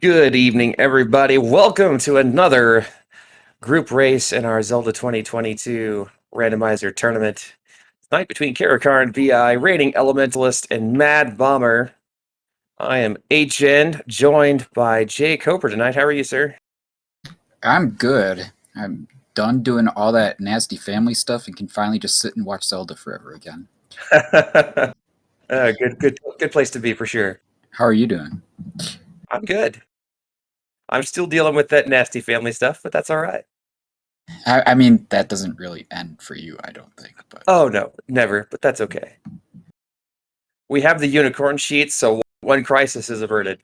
Good evening, everybody. Welcome to another group race in our Zelda 2022 Randomizer tournament. Tonight between Karakarn VI, Raiding Elementalist, and Mad Bomber. I am HN, joined by Jay Coper tonight. How are you, sir? I'm good. I'm done doing all that nasty family stuff and can finally just sit and watch Zelda forever again. Good place to be for sure. How are you doing? I'm good. I'm still dealing with that nasty family stuff, but that's all right. I mean, that doesn't really end for you, I don't think. But Oh no, never, but that's okay. We have the unicorn sheet, so one crisis is averted.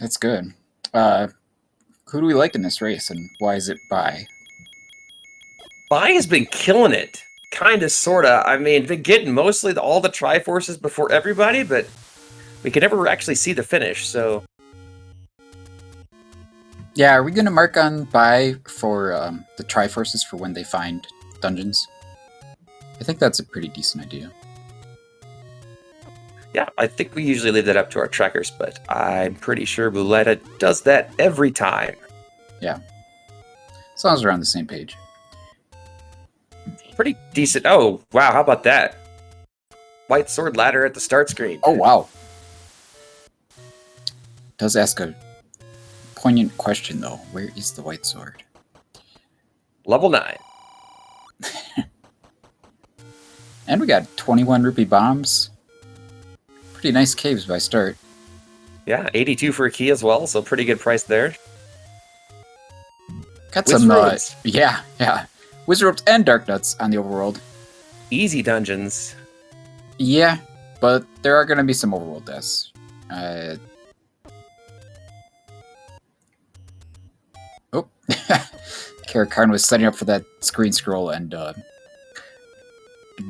that's good. Who do we like in this race, and why is it Bai? Bai has been killing it. Kinda, sorta. I mean, been getting mostly all the Triforces before everybody, but we can never actually see the finish, so... Yeah, are we going to mark on Bai for the Triforces for when they find dungeons? I think that's a pretty decent idea. Yeah, I think we usually leave that up to our trackers, but I'm pretty sure Bouletta does that every time. Yeah. As long as we're on the same page. Pretty decent. Oh, wow, how about that? White sword ladder at the start screen. Oh, wow. Does ask a poignant question, though. Where is the white sword? Level 9. And we got 21 rupee bombs. Pretty nice caves by start. Yeah, 82 for a key as well, so pretty good price there. Got Wizard some, Roads. yeah. Wizard Ropes and Dark Nuts on the Overworld. Easy dungeons. Yeah, but there are going to be some Overworld deaths. Oh, Karakarn was setting up for that screen scroll and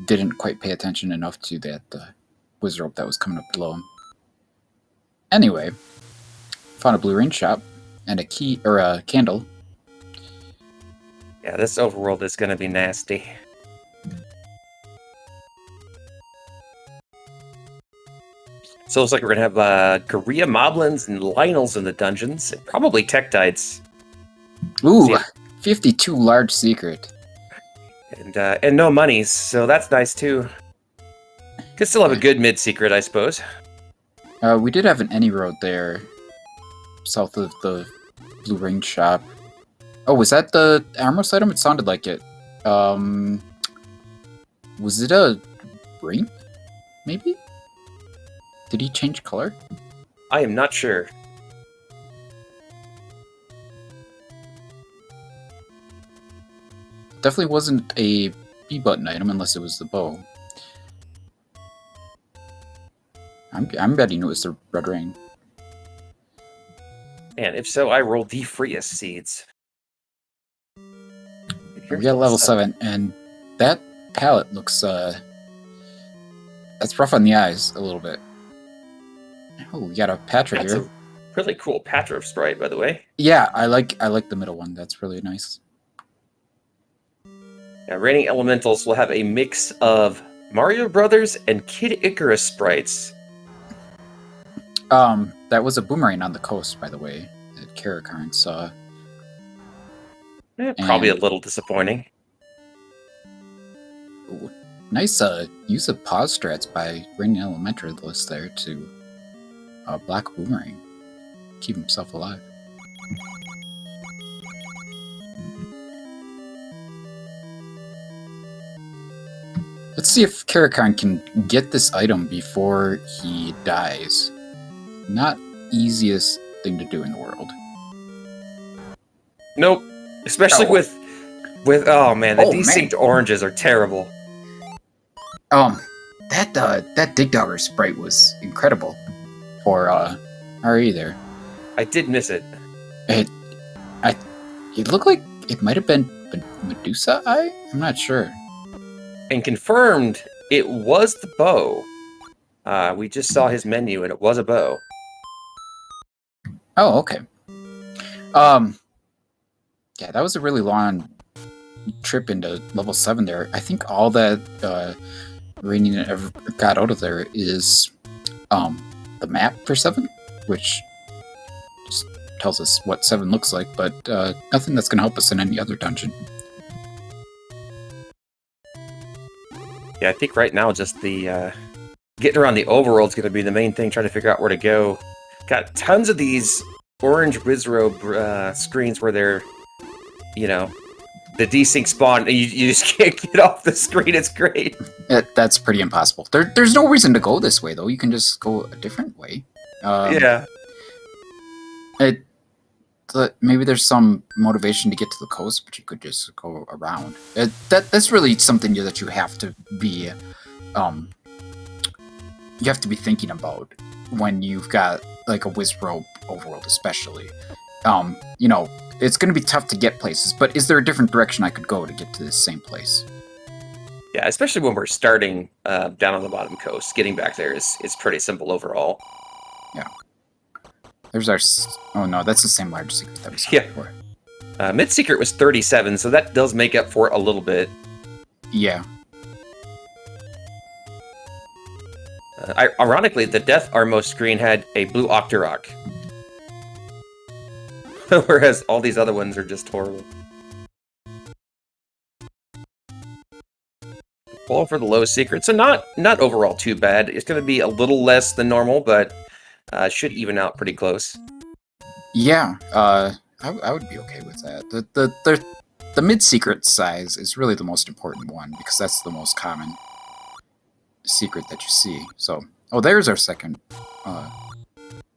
didn't quite pay attention enough to that Wizard Rope that was coming up below him. Anyway, found a blue ring shop and a key or a candle. Yeah, this overworld is going to be nasty. So it looks like we're going to have Korea Moblins and Lionels in the dungeons, and probably Tektites. Ooh, 52 large secret. And no monies, so that's nice too. Could still have a good mid-secret, I suppose. We did have an any road there, south of the blue ring shop. Oh, was that the armor's item? It sounded like it. Was it a ring? Maybe? Did he change color? I am not sure. Definitely wasn't a B button item unless it was the bow. I'm betting it was the red ring. And if so, I rolled the freest seeds. We got level 7, and that palette looks that's rough on the eyes a little bit. Oh, we got a Patra here. That's a really cool Patra sprite, by the way. Yeah, I like the middle one. That's really nice. Yeah, Raiding Elementals will have a mix of Mario Brothers and Kid Icarus sprites. That was a boomerang on the coast, by the way, that Karakarn saw. Probably a little disappointing. Ooh, nice use of pause strats by Raiding Elementalist there to block boomerang. Keep himself alive. Let's see if Karakarn can get this item before he dies. Not easiest thing to do in the world. Nope. Especially with oh man, the desynced oranges are terrible. That Dig Dogger sprite was incredible for RE there. I did miss it. It looked like it might have been Medusa Eye? I'm not sure. And confirmed it was the bow. We just saw his menu and it was a bow. Oh, okay. Yeah, that was a really long trip into level 7 there. I think all that Raining ever got out of there is the map for 7, which just tells us what 7 looks like, but nothing that's going to help us in any other dungeon. Yeah, I think right now just the getting around the overworld is going to be the main thing, trying to figure out where to go. Got tons of these orange Wizrobe screens where they're, you know, the desync spawn, and you just can't get off the screen. It's great. That's pretty impossible. There's no reason to go this way, though. You can just go a different way. Yeah. Maybe there's some motivation to get to the coast, but you could just go around. That's really something that you have to be, thinking about when you've got like a Wizrobe overworld, especially. You know, it's going to be tough to get places, but is there a different direction I could go to get to this same place? Yeah, especially when we're starting down on the bottom coast. Getting back there is pretty simple overall. Yeah. There's our... Oh no, that's the same large secret that we saw before. Mid-secret was 37, so that does make up for it a little bit. Yeah. Ironically, the Death Armo screen had a blue Octorok. Whereas all these other ones are just horrible. Fall for the low secret, so not overall too bad. It's going to be a little less than normal, but should even out pretty close. Yeah, I would be okay with that. The mid-secret size is really the most important one, because that's the most common secret that you see. So, oh, there's our second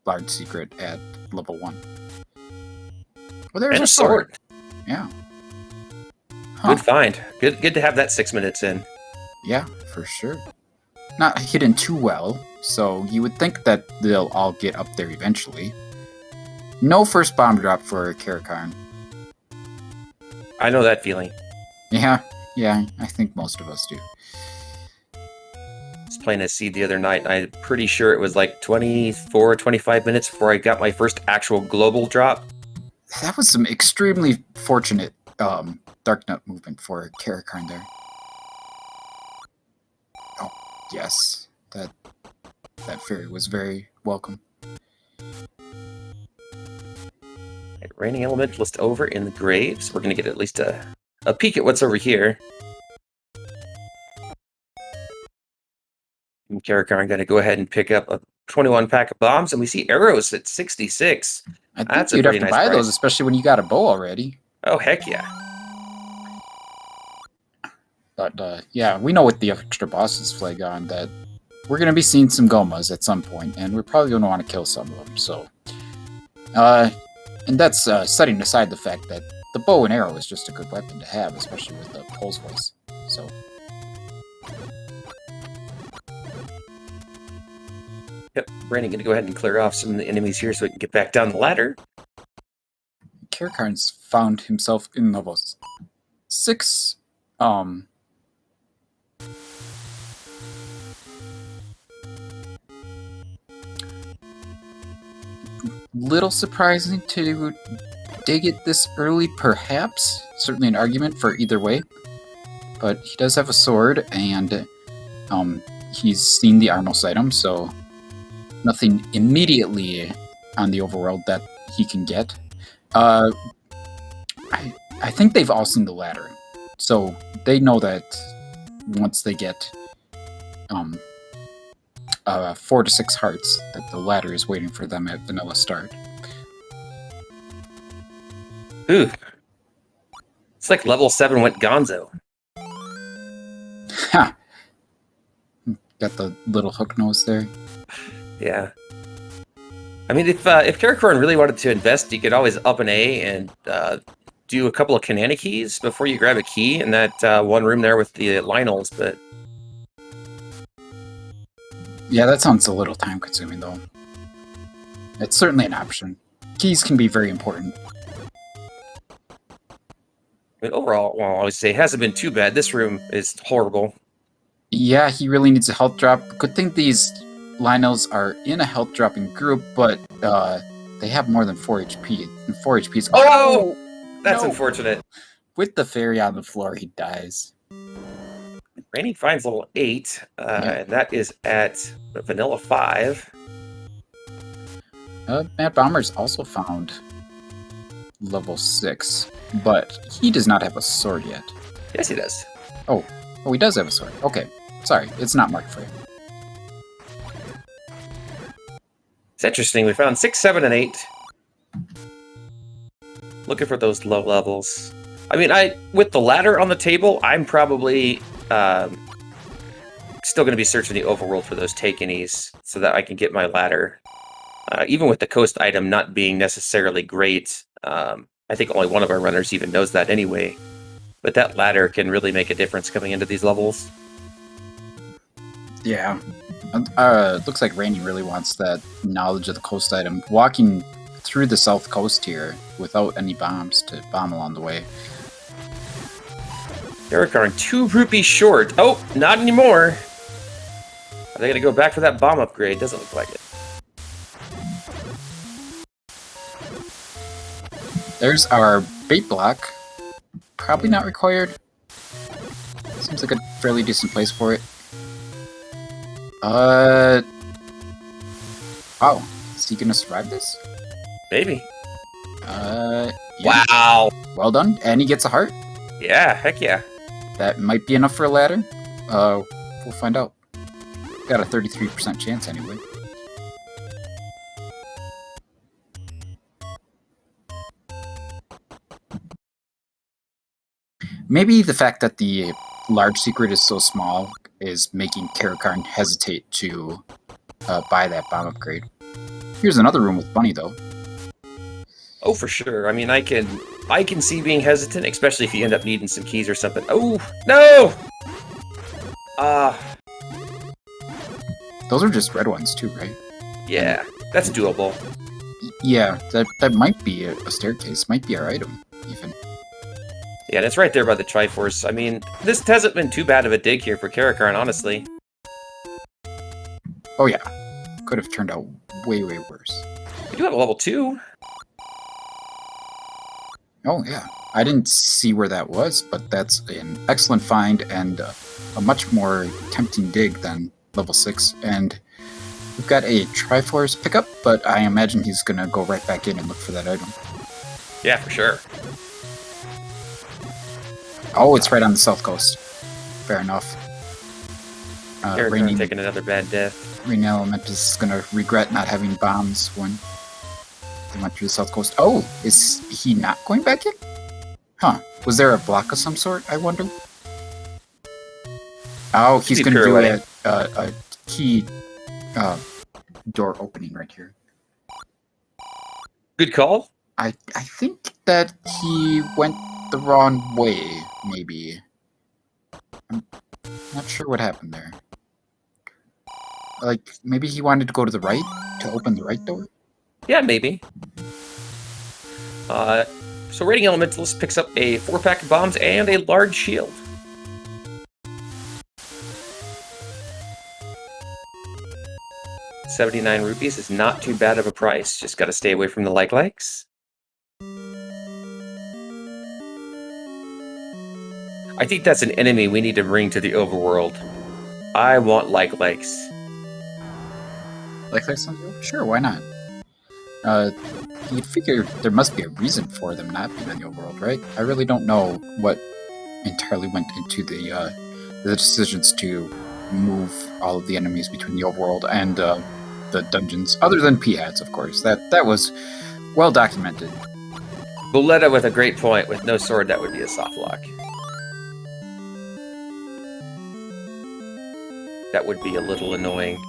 large secret at level 1. Well, there's And a sword. Yeah. Huh. Good find. Good to have that 6 minutes in. Yeah, for sure. Not hidden too well, so you would think that they'll all get up there eventually. No first bomb drop for Karakarn. I know that feeling. Yeah, I think most of us do. I was playing a Seed the other night, and I'm pretty sure it was like 24, 25 minutes before I got my first actual global drop. That was some extremely fortunate Dark Nut movement for Karakarn there. Oh, yes. That fairy was very welcome. Raining Elementalist over in the graves. We're going to get at least a peek at what's over here. And Karakarn going to go ahead and pick up a 21 pack of bombs, and we see arrows at 66. I think you'd have to buy those, especially when you got a bow already. Oh, heck yeah. But, yeah, we know with the extra bosses flag on that we're going to be seeing some Gomas at some point, and we're probably going to want to kill some of them, so... and that's setting aside the fact that the bow and arrow is just a good weapon to have, especially with the Pole's voice, so... Yep, Brandon going to go ahead and clear off some of the enemies here so we can get back down the ladder. Karakarn's found himself in level 6, little surprising to dig it this early, perhaps. Certainly an argument for either way. But he does have a sword, and he's seen the Armos item, so nothing immediately on the overworld that he can get. I think they've all seen the ladder, so they know that once they get 4 to 6 hearts, that the ladder is waiting for them at vanilla start. Ooh. It's like level 7 went Gonzo. Ha! Got the little hook nose there. Yeah. I mean, if Karakarn really wanted to invest, you could always up an A and do a couple of Kanana keys before you grab a key in that one room there with the Lionels, but... Yeah, that sounds a little time-consuming, though. It's certainly an option. Keys can be very important. I mean, overall, well, I would say it hasn't been too bad. This room is horrible. Yeah, he really needs a health drop. Good thing these Lionels are in a health dropping group, but they have more than 4 HP. And 4 HP is... Oh! That's unfortunate. With the fairy on the floor, he dies. Rainy finds level 8, Yeah. and that is at vanilla 5. Mad Bomber's also found level 6, but he does not have a sword yet. Yes, he does. Oh, he does have a sword. Okay, sorry, it's not marked for him. It's interesting. We found 6, 7, and 8. Looking for those low levels. I mean, with the ladder on the table, I'm probably still going to be searching the overworld for those takeanies so that I can get my ladder. Even with the coast item not being necessarily great, I think only one of our runners even knows that anyway. But that ladder can really make a difference coming into these levels. Yeah. Looks like Randy really wants that knowledge of the coast item. Walking through the south coast here without any bombs to bomb along the way. Erikarn, 2 rupees short. Oh, not anymore. Are they going to go back for that bomb upgrade? Doesn't look like it. There's our bait block. Probably not required. Seems like a fairly decent place for it. Wow. Is he gonna survive this? Maybe. Yeah. Wow. Well done. And he gets a heart. Yeah, heck yeah. That might be enough for a ladder. We'll find out. Got a 33% chance anyway. Maybe the fact that the large secret is so small is making Karakarn hesitate to buy that bomb upgrade. Here's another room with Bunny, though. Oh, for sure. I mean, I can see being hesitant, especially if you end up needing some keys or something. Oh, no! Those are just red ones, too, right? Yeah, that's doable. Yeah, that might be a staircase. Might be our item, even. Yeah, that's right there by the Triforce. I mean, this hasn't been too bad of a dig here for Karakarn, honestly. Oh, yeah. Could have turned out way, way worse. We do have a level 2. Oh, yeah. I didn't see where that was, but that's an excellent find and a much more tempting dig than level 6. And we've got a Triforce pickup, but I imagine he's going to go right back in and look for that item. Yeah, for sure. Oh, it's right on the south coast. Fair enough. Karakarn taking another bad death. Rainy Elementus is going to regret not having bombs when they went through the south coast. Oh, is he not going back in? Huh. Was there a block of some sort, I wonder? Oh, he's going to do a key door opening right here. Good call. I think that he went the wrong way, maybe. I'm not sure what happened there. Like, maybe he wanted to go to the right to open the right door? Yeah, maybe. So Raiding Elementalist picks up a 4-pack of bombs and a large shield. $79 is not too bad of a price. Just gotta stay away from the likes. I think that's an enemy we need to bring to the overworld. I want likes. Likes on the Sure, why not? You'd figure there must be a reason for them not being on the overworld, right? I really don't know what entirely went into the decisions to move all of the enemies between the overworld and the dungeons, other than P-Hats, of course. That was well documented. Boletta with a great point. With no sword, that would be a soft lock. That would be a little annoying.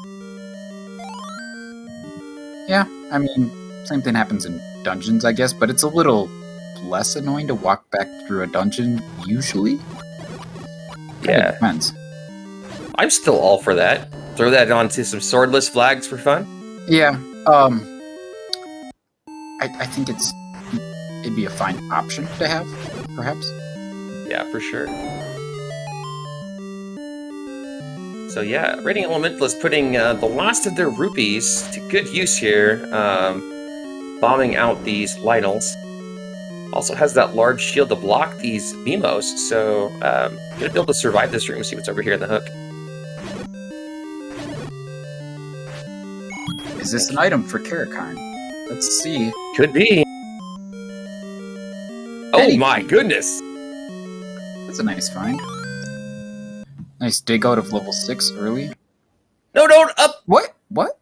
Yeah, I mean, same thing happens in dungeons, I guess, but it's a little less annoying to walk back through a dungeon, usually. Yeah. Depends. I'm still all for that. Throw that onto some swordless flags for fun. Yeah, I think it'd be a fine option to have, perhaps. Yeah, for sure. So yeah, Raiding Elementalist putting the last of their rupees to good use here, bombing out these Lynels. Also has that large shield to block these Mimos, so gonna be able to survive this room. See what's over here in the hook. Is this an item for Karakarn? Let's see. Could be. Oh my goodness! That's a nice find. Nice dig out of level 6 early. No, don't up! What? What?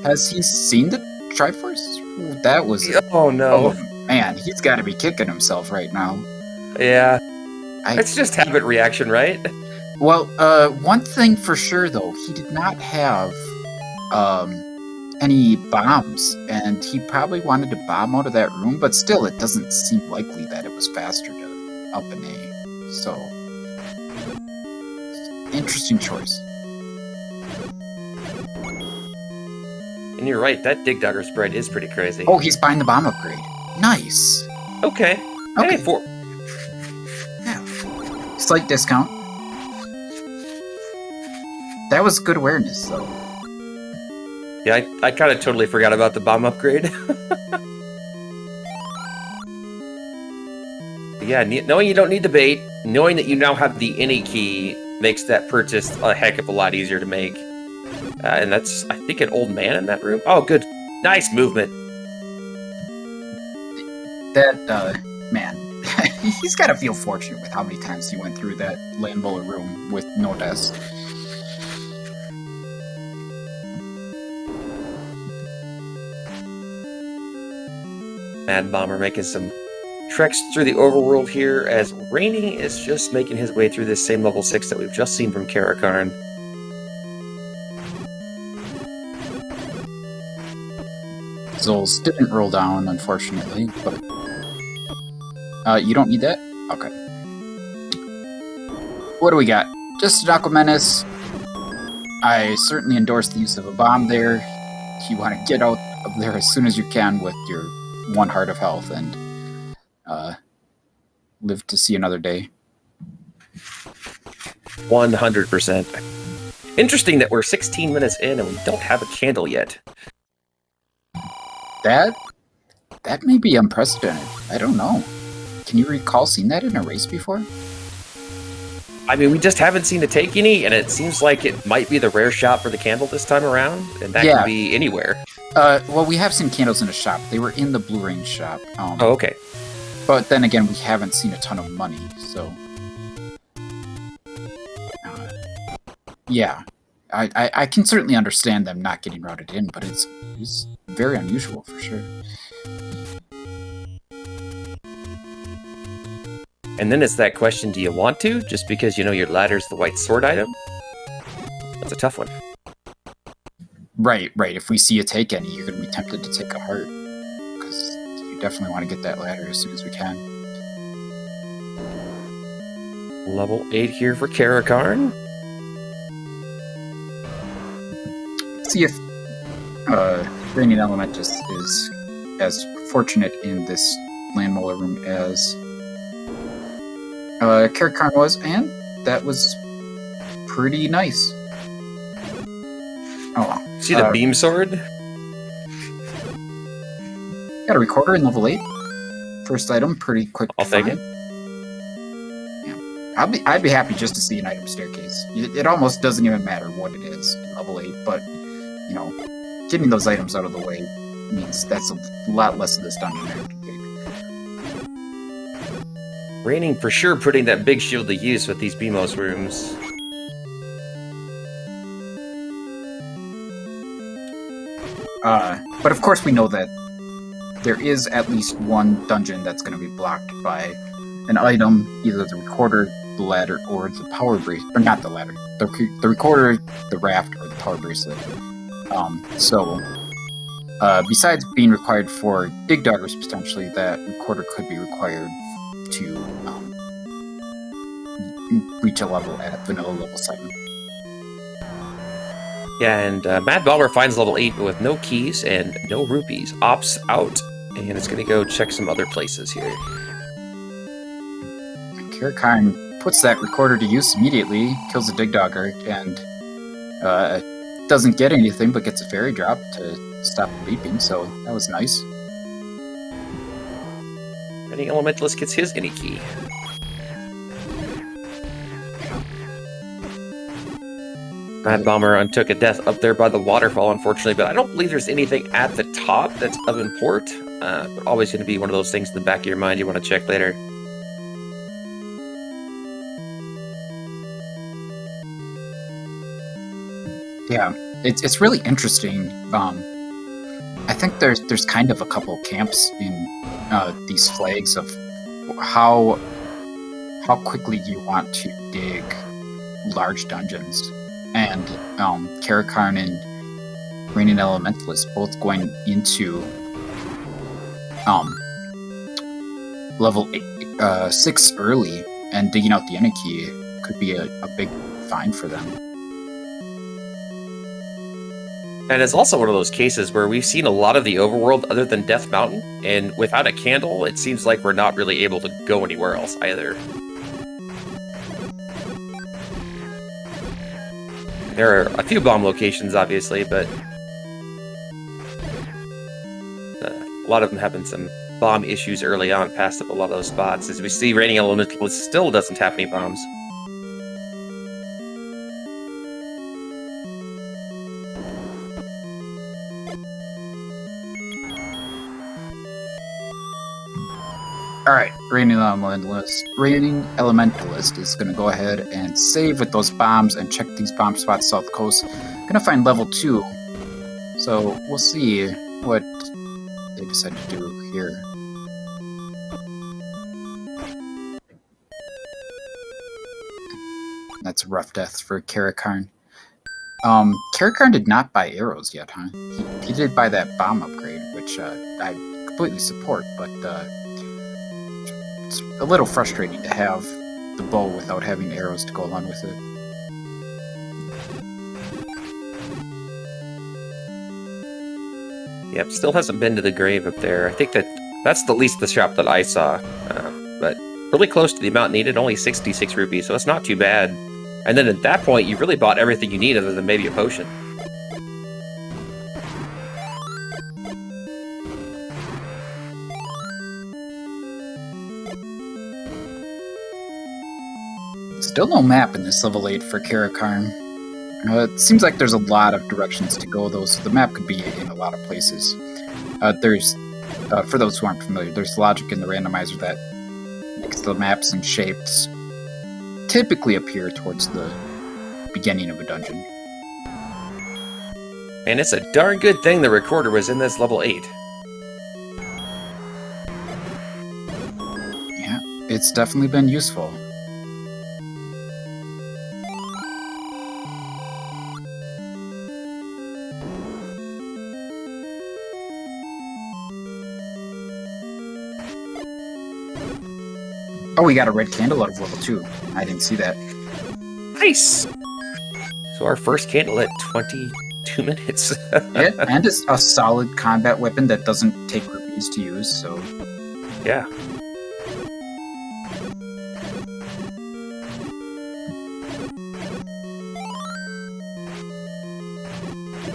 Has he seen the Triforce? Ooh, that was... Oh no. Oh man, he's got to be kicking himself right now. Yeah. It's just habit reaction, right? Well, one thing for sure though, he did not have any bombs, and he probably wanted to bomb out of that room, but still, it doesn't seem likely that it was faster to up an A. So, interesting choice. And you're right, that Dig Dogger spread is pretty crazy. Oh, he's buying the bomb upgrade. Nice. Okay. Okay. Hey, Yeah. Slight discount. That was good awareness, though. Yeah, I kind of totally forgot about the bomb upgrade. Yeah, knowing you don't need the bait, knowing that you now have the any key makes that purchase a heck of a lot easier to make. And that's, I think, an old man in that room. Oh, good. Nice movement. That, man, he's got to feel fortunate with how many times he went through that Landmolar room with no deaths. Mad Bomber making some treks through the overworld here, as Rainy is just making his way through this same level 6 that we've just seen from Karakarn. Zols didn't roll down, unfortunately, but... you don't need that? Okay. What do we got? Just a Aqua Menace. I certainly endorse the use of a bomb there. You want to get out of there as soon as you can with your 1 heart of health and live to see another day. 100%. Interesting that we're 16 minutes in and we don't have a candle yet. That may be unprecedented. I don't know. Can you recall seeing that in a race before? I mean, we just haven't seen it take any, and it seems like it might be the rare shot for the candle this time around, and that could be anywhere. Well, we have seen candles in a shop. They were in the Blue Range shop. Oh, okay. But then again, we haven't seen a ton of money, so... yeah. I can certainly understand them not getting routed in, but it's very unusual for sure. And then it's that question, do you want to? Just because you know your ladder's the white sword item? That's a tough one. Right. If we see you take any, you're going to be tempted to take a heart. Because you definitely want to get that ladder as soon as we can. Level 8 here for Karakarn. See if Radiant Elementus is as fortunate in this Landmolar room as Karakarn was, and that was pretty nice. Oh, see the beam sword? Got a recorder in level 8. First item, pretty quick. I'll take it. Yeah, I'd be happy just to see an item staircase. It almost doesn't even matter what it is in level 8, but you know, getting those items out of the way means that's a lot less of this dungeon I have to take. Raining for sure putting that big shield to use with these Beamos rooms. But of course we know that there is at least one dungeon that's going to be blocked by an item, either the recorder, the ladder, or the power bracelet. Or not the ladder. The recorder, the raft, or the power bracelet. Besides being required for dig doggers potentially, that recorder could be required to reach a level at vanilla level 7. Yeah, and Mad Bomber finds level 8 with no keys and no rupees. Opts out, and it's going to go check some other places here. Karakarn puts that recorder to use immediately, kills a dig dogger, and doesn't get anything, but gets a fairy drop to stop the beeping, so that was nice. Raining Elementalist gets his any key. Mad Bomber untook a death up there by the waterfall, unfortunately, but I don't believe there's anything at the top that's of import. But always going to be one of those things in the back of your mind you want to check later. Yeah, it's really interesting. I think there's kind of a couple camps in these flags of how quickly you want to dig large dungeons, and Karakarn and Raining Elementalist both going into level 6 early and digging out the Eniki could be a big find for them. And it's also one of those cases where we've seen a lot of the overworld other than Death Mountain, and without a candle, it seems like we're not really able to go anywhere else either. There are a few bomb locations, obviously, but a lot of them having some bomb issues early on, past up a lot of those spots. As we see, Raining Elementalist still doesn't have any bombs. Alright, Raining Elementalist is going to go ahead and save with those bombs and check these bomb spots south coast. Going to find level 2, so we'll see what they decide to do here. That's a rough death for Karakarn. Karakarn did not buy arrows yet, huh? He did buy that bomb upgrade, which I completely support, but it's a little frustrating to have the bow without having arrows to go along with it. Yep, still hasn't been to the grave up there. I think that's the least of the shop that I saw, but really close to the amount needed, only 66 rupees, so it's not too bad. And then at that point, you really bought everything you need other than maybe a potion. Still no map in this level 8 for Karakarn. It seems like there's a lot of directions to go, though, so the map could be in a lot of places. For those who aren't familiar, there's logic in the randomizer that makes the maps and shapes typically appear towards the beginning of a dungeon. And it's a darn good thing the recorder was in this level 8. Yeah, it's definitely been useful. Oh, we got a red candle out of level 2. I didn't see that. Nice! So our first candle at 22 minutes. Yeah, and it's a solid combat weapon that doesn't take rupees to use, so... Yeah.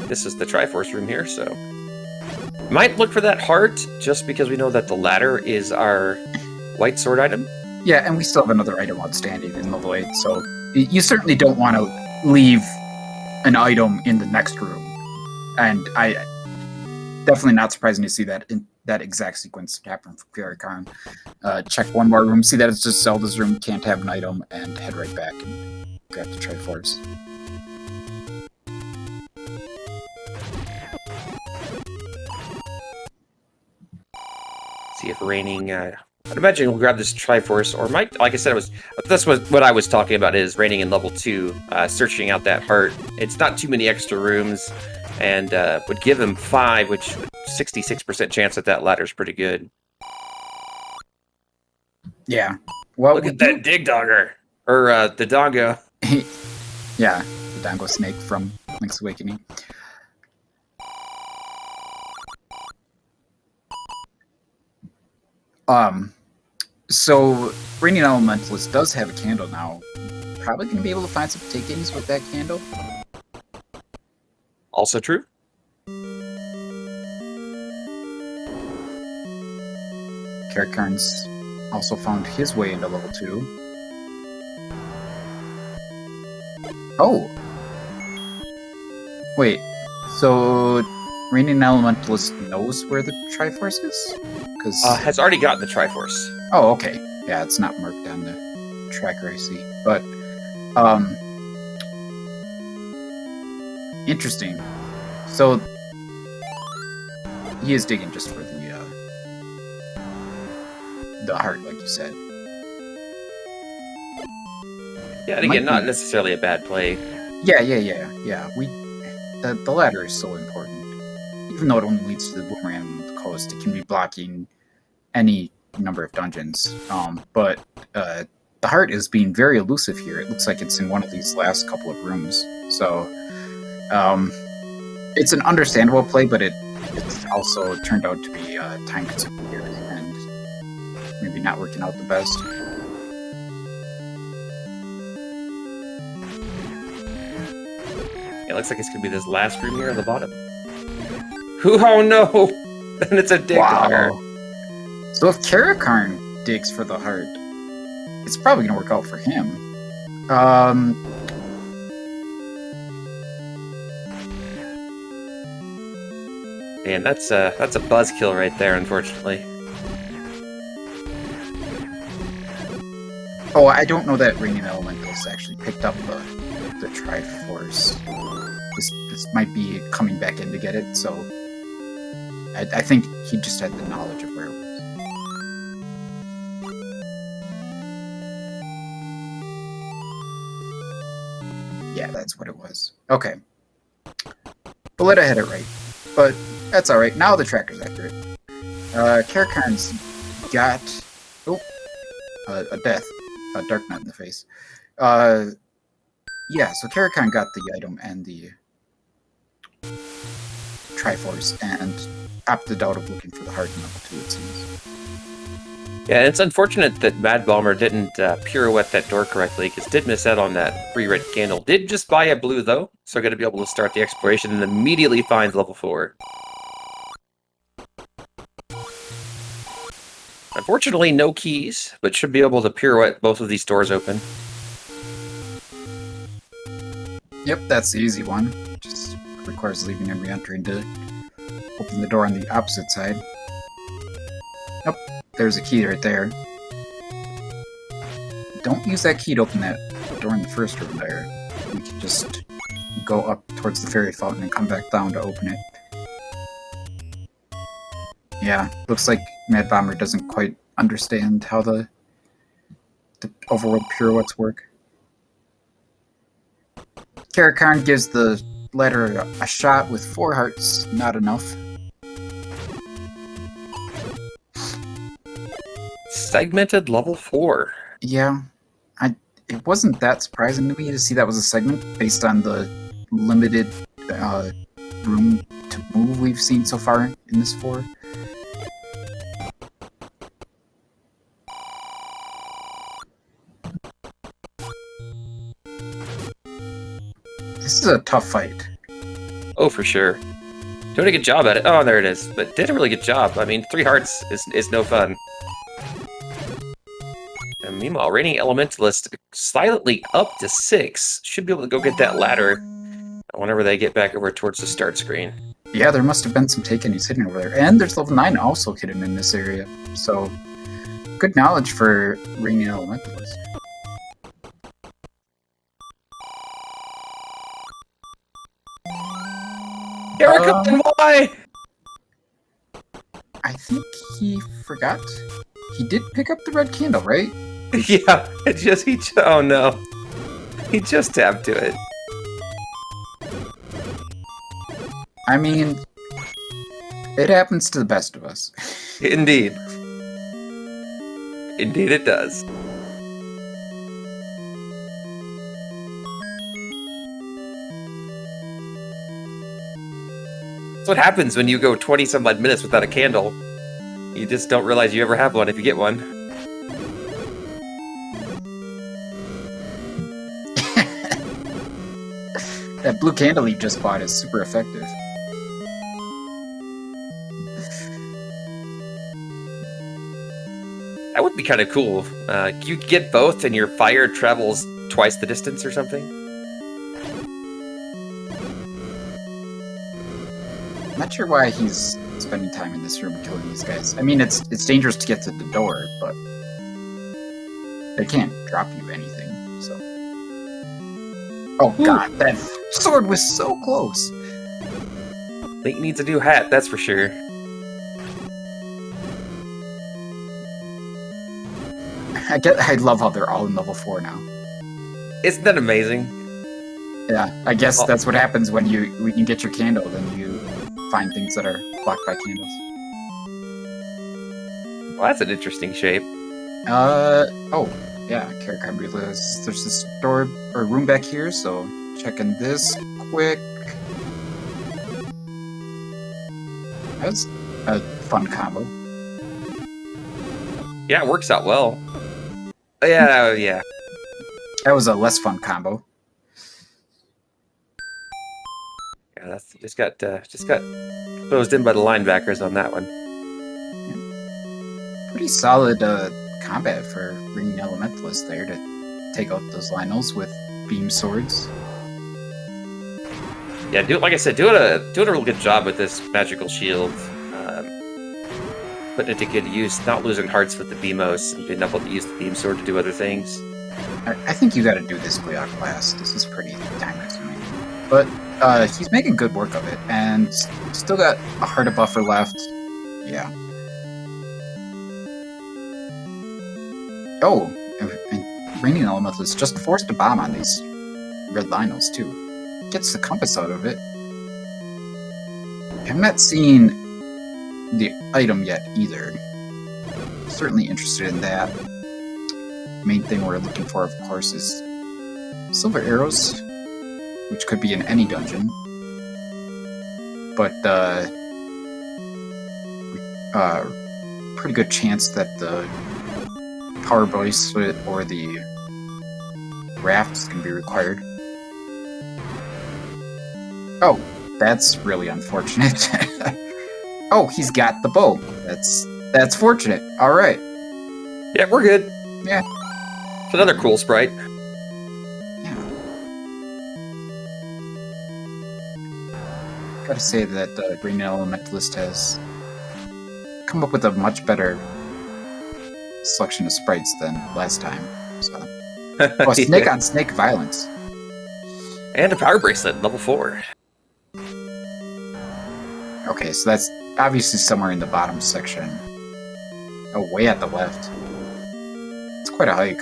This is the Triforce room here, so... Might look for that heart, just because we know that the ladder is our white sword item. Yeah, and we still have another item outstanding in level 8, so you certainly don't want to leave an item in the next room. And I definitely not surprising to see that in that exact sequence happen for Karakarn. Check one more room, see that it's just Zelda's room, can't have an item, and head right back and grab the Triforce. See if Raining... I'd imagine we'll grab this Triforce, or might, like I said, that's what I was talking about, is Raining in level 2, searching out that heart. It's not too many extra rooms, and would give him 5, which 66% chance that ladder's pretty good. Yeah. Well, look at that dig dogger, or the dongo. Yeah, the dongo snake from Link's Awakening. So Raining Elementalist does have a candle now. Probably gonna be able to find some take-ins with that candle. Also true. Karakarn's also found his way into level 2. Oh! Wait, so Reigning Elementalist knows where the Triforce is? Because Has already gotten the Triforce. oh, okay. Yeah, it's not marked on the tracker, I see. But, interesting. So, he is digging just for the heart, like you said. Yeah, and again, not necessarily a bad play. Yeah. The ladder is so important. Even though it only leads to the boomerang on the coast, it can be blocking any number of dungeons. But the heart is being very elusive here. It looks like it's in one of these last couple of rooms. So, it's an understandable play, but it's also turned out to be time-consuming here and maybe not working out the best. It looks like it's going to be this last room here on the bottom. Oh no! And it's a dig dogger. So if Karakarn digs for the heart, it's probably going to work out for him. Man, that's a buzzkill right there, unfortunately. Oh, I don't know that Reigning Elementals actually picked up the Triforce. This might be coming back in to get it, so I think he just had the knowledge of where it was. Yeah, that's what it was. Okay. Boletta had it right. But that's alright. Now the tracker's accurate. Karakarn's got... Oh. A death. A dark knot in the face. Yeah, so Karakarn got the item and the Triforce and opted out of looking for the heart in level 2, it seems. Yeah, it's unfortunate that Mad Bomber didn't pirouette that door correctly, because did miss out on that free red candle. Did just buy a blue, though, so going to be able to start the exploration and immediately find level 4. Unfortunately, no keys, but should be able to pirouette both of these doors open. Yep, that's the easy one. Just requires leaving and re-entering to open the door on the opposite side. Yep, there's a key right there. Don't use that key to open that door in the first room there. You can just go up towards the fairy fountain and come back down to open it. Yeah, looks like Mad Bomber doesn't quite understand how the overworld pirouettes work. Karakarn gives the ladder a shot with 4 hearts, not enough. Segmented level 4. Yeah, it wasn't that surprising to me to see that was a segment based on the limited room to move we've seen so far in this 4. This is a tough fight. Oh, for sure. Doing a good job at it. Oh, there it is. But did a really good job. I mean, 3 hearts is no fun. And meanwhile, Reigning Elementalist silently up to 6. Should be able to go get that ladder whenever they get back over towards the start screen. Yeah, there must have been some taken. He's hidden over there. And there's level 9 also hidden in this area. So, good knowledge for Reigning Elementalist. Karakarn, why? I think he forgot. He did pick up the red candle, right? Yeah, oh no. He just tapped to it. I mean, it happens to the best of us. Indeed. Indeed it does. That's what happens when you go 20-some odd minutes without a candle. You just don't realize you ever have one if you get one. That blue candle you just bought is super effective. That would be kind of cool. You get both, and your fire travels twice the distance or something. Not sure why he's spending time in this room killing these guys. I mean, it's dangerous to get to the door, but they can't drop you anything, so... Oh god, that sword was so close! Link needs a new hat, that's for sure. I love how they're all in level 4 now. Isn't that amazing? Yeah, I guess that's what happens when you get your candle, then you find things that are blocked by candles. Well, that's an interesting shape. Oh, yeah, character realizes there's this door or room back here, so checking this quick. That's a fun combo. Yeah, it works out well. Yeah. That was a less fun combo. Yeah, that's just got closed in by the linebackers on that one. Yeah. Pretty solid combat for Ringing Elementalist there to take out those Lionels with beam swords. Yeah, like I said, doing a real good job with this magical shield. Putting it to good use, not losing hearts with the Beamos, and being able to use the beam sword to do other things. I think you got to do this Gleok class. This is pretty time-consuming, but he's making good work of it, and still got a heart of buffer left. Yeah. Oh, and Raining Elementalist just forced a bomb on these red Lionels too. Gets the compass out of it. I'm not seeing the item yet either. Certainly interested in that. Main thing we're looking for, of course, is silver arrows, which could be in any dungeon. But pretty good chance that the power bracelet or the raft is going to be required. Oh, that's really unfortunate. Oh, he's got the bow. That's fortunate. All right. Yeah, we're good. Yeah. It's another cool sprite. Yeah. Gotta say that the Green Elementalist has come up with a much better selection of sprites than last time. So, oh, snake on snake violence. And a power bracelet, level 4. Okay, so that's obviously somewhere in the bottom section. Oh, way at the left. It's quite a hike.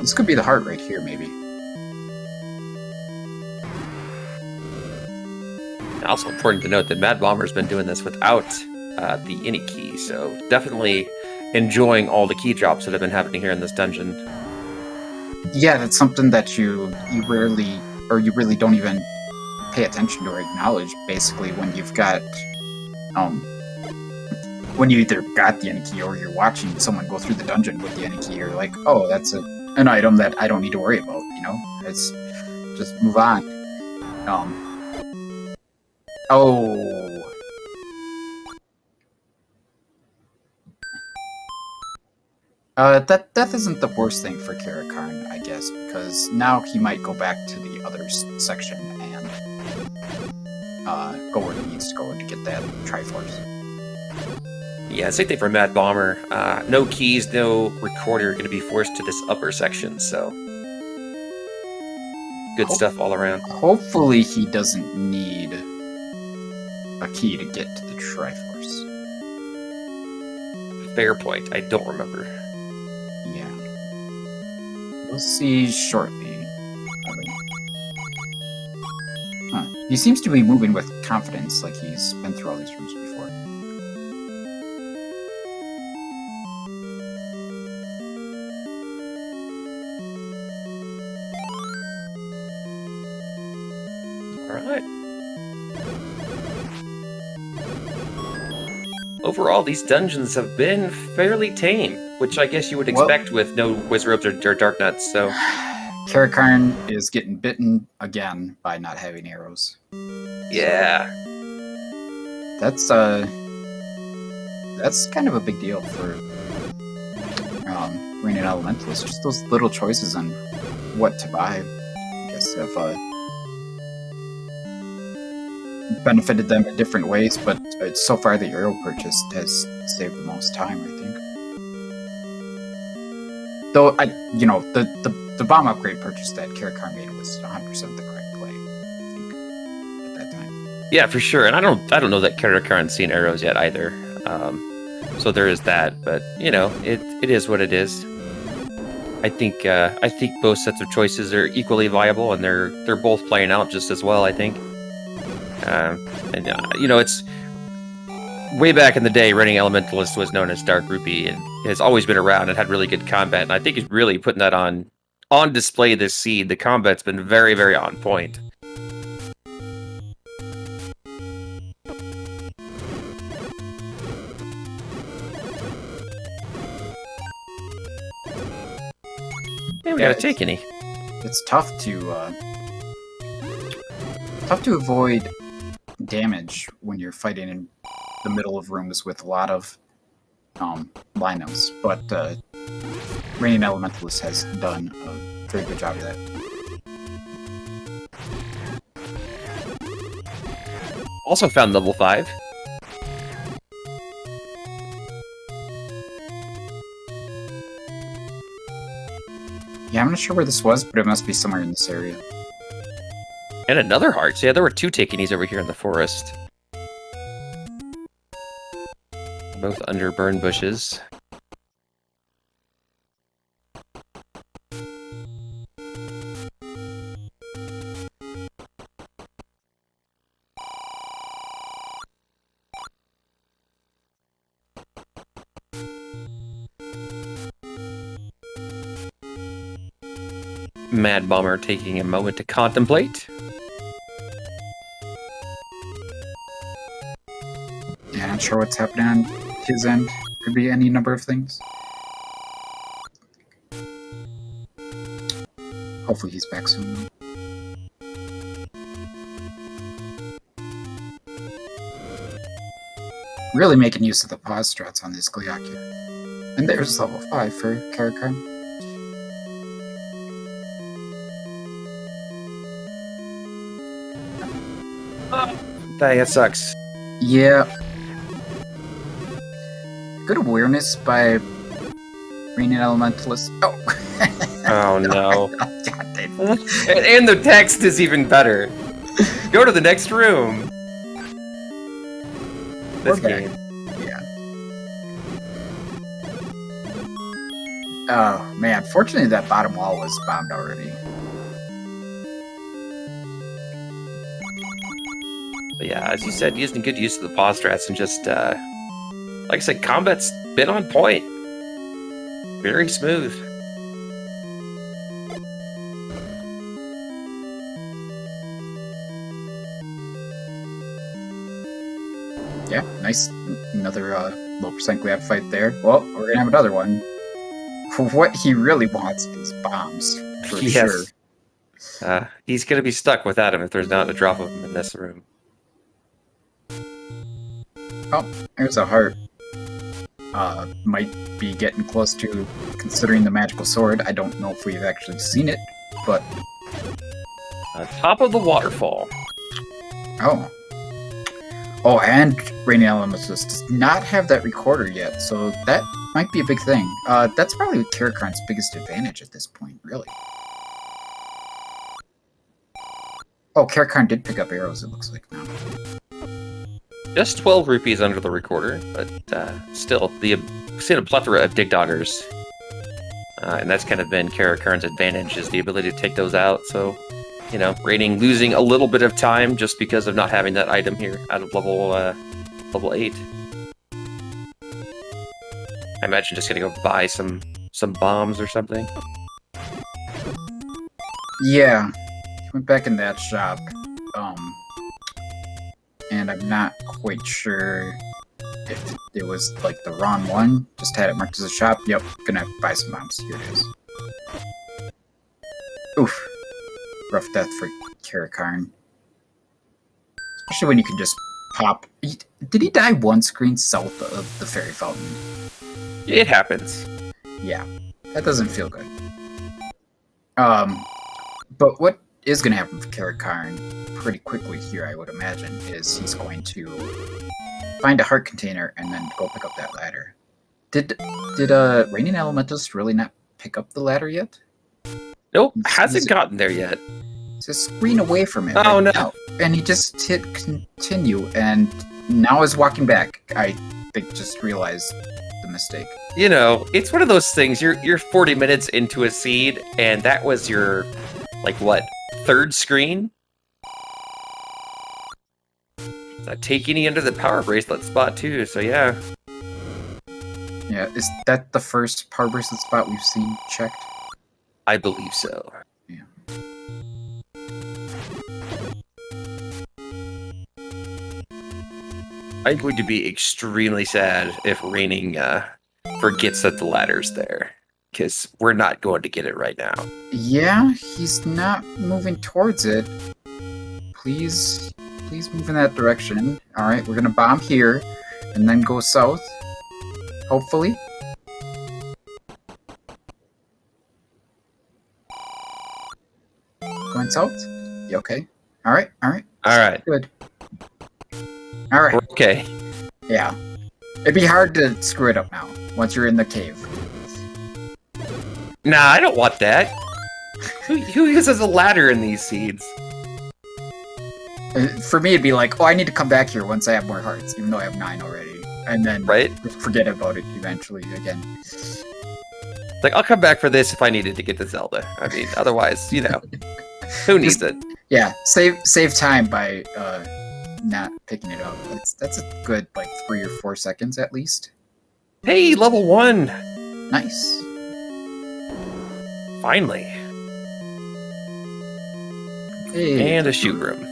This could be the heart right here, maybe. Also important to note that Mad Bomber's been doing this without the any key, so definitely enjoying all the key drops that have been happening here in this dungeon. Yeah, that's something that you rarely, or you really don't even pay attention to or acknowledge, basically, when you've got, when you either got the any key or you're watching someone go through the dungeon with the any key, you're like, oh, that's an item that I don't need to worry about, you know? It's just move on. Oh. That death isn't the worst thing for Karakarn, I guess, because now he might go back to the other section and go where he needs to go to get that Triforce. Yeah, same thing for Mad Bomber. No keys, no recorder, going to be forced to this upper section, so good stuff all around. Hopefully he doesn't need a key to get to the Triforce. Fair point. I don't remember. Yeah. We'll see shortly. Huh. He seems to be moving with confidence, like he's been through all these rooms before. Alright. Overall, these dungeons have been fairly tame, which I guess you would expect with no Wizards or Dark Nuts, so... Karakarn is getting bitten again by not having arrows. Yeah. That's that's kind of a big deal for Reigning Elementalist. Just those little choices on what to buy, I guess, have benefited them in different ways, but so far the Arrow purchase has saved the most time, I think. Though, the bomb upgrade purchase that Karakar made was 100% the correct play, I think, at that time. Yeah, for sure. And I don't know that Karakar seen arrows yet either. So there is that, but it is what it is. I think both sets of choices are equally viable, and they're both playing out just as well, I think. It's way back in the day, Reigning Elementalist was known as Dark Rupee and has always been around and had really good combat. And I think he's really putting that on display this seed. The combat's been very, very on point. We got a take any. It's tough to avoid damage when you're fighting in the middle of rooms with a lot of lineups, but Reigning Elementalist has done a very good job of that. Also found level 5. Yeah, I'm not sure where this was, but it must be somewhere in this area. And another heart. So yeah, there were 2 Takenis over here in the forest. Both under burn bushes. Mad Bomber taking a moment to contemplate. Yeah, not sure what's happening on his end. Could be any number of things. Hopefully he's back soon. Really making use of the pause strats on this Gleok here. And there's level 5 for Karakar. Dang, that sucks. Yeah. Good awareness by Reigning Elementalist. Oh! Oh no. God damn. And the text is even better. Go to the next room. This game. Yeah. Oh, man. Fortunately, that bottom wall was bombed already. But yeah, as you said, using good use of the pause strats and just, like I said, combat's been on point. Very smooth. Yeah, nice. Another low percent Gleok fight there. Well, we're gonna have another one. What he really wants is bombs, for sure. He's gonna be stuck without him if there's not a drop of him in this room. Oh, there's a heart. Might be getting close to considering the magical sword. I don't know if we've actually seen it, but... Top of the waterfall. Oh. Oh, and Reigning Elementalist does not have that recorder yet, so that might be a big thing. That's probably Karakar's biggest advantage at this point, really. Oh, Karakar did pick up arrows, it looks like now. Just 12 rupees under the recorder, but still, I've seen a plethora of dig doggers. And that's kind of been Karakar's advantage, is the ability to take those out, so... Reigning losing a little bit of time just because of not having that item here out of level 8. I imagine just gonna go buy some bombs or something. Yeah, went back in that shop, and I'm not quite sure if it was like the wrong one. Just had it marked as a shop. Yep, gonna have to buy some bombs. Here it is. Oof. Rough death for Karakarn. Especially when you can just Pop. Did he die one screen south of the fairy fountain? It happens. Yeah, that doesn't feel good. But what is going to happen for Karakarn pretty quickly here, I would imagine, is he's going to find a heart container and then go pick up that ladder. Did Raining Elementalist really not pick up the ladder yet? Nope, hasn't gotten there yet. It's a screen away from it. Oh, no. Now. And he just hit continue, and now is walking back. I think just realized the mistake. You know, it's one of those things. You're 40 minutes into a seed, and that was your, like, what, third screen? Is that taking you into the power bracelet spot too? So yeah. Yeah, is that the first power bracelet spot we've seen checked? I believe so. Yeah. I'm going to be extremely sad if Raining forgets that the ladder's there, because we're not going to get it right now. Yeah, he's not moving towards it. Please move in that direction. Alright, we're gonna bomb here, and then go south. Hopefully. Going south? Yeah, okay. Alright. Alright. Good. Alright. Okay. Yeah. It'd be hard to screw it up now, once you're in the cave. Nah, I don't want that. Who uses a ladder in these seeds? For me, it'd be like, oh, I need to come back here once I have more hearts, even though I have 9 already. And then Right? forget about it eventually again. Like, I'll come back for this if I needed to get to Zelda. I mean, otherwise, you know, who needs it? Yeah, save time by not picking it up. That's a good, like, 3 or 4 seconds at least. Hey, level 1! Nice. Finally. Hey. And a shoot room.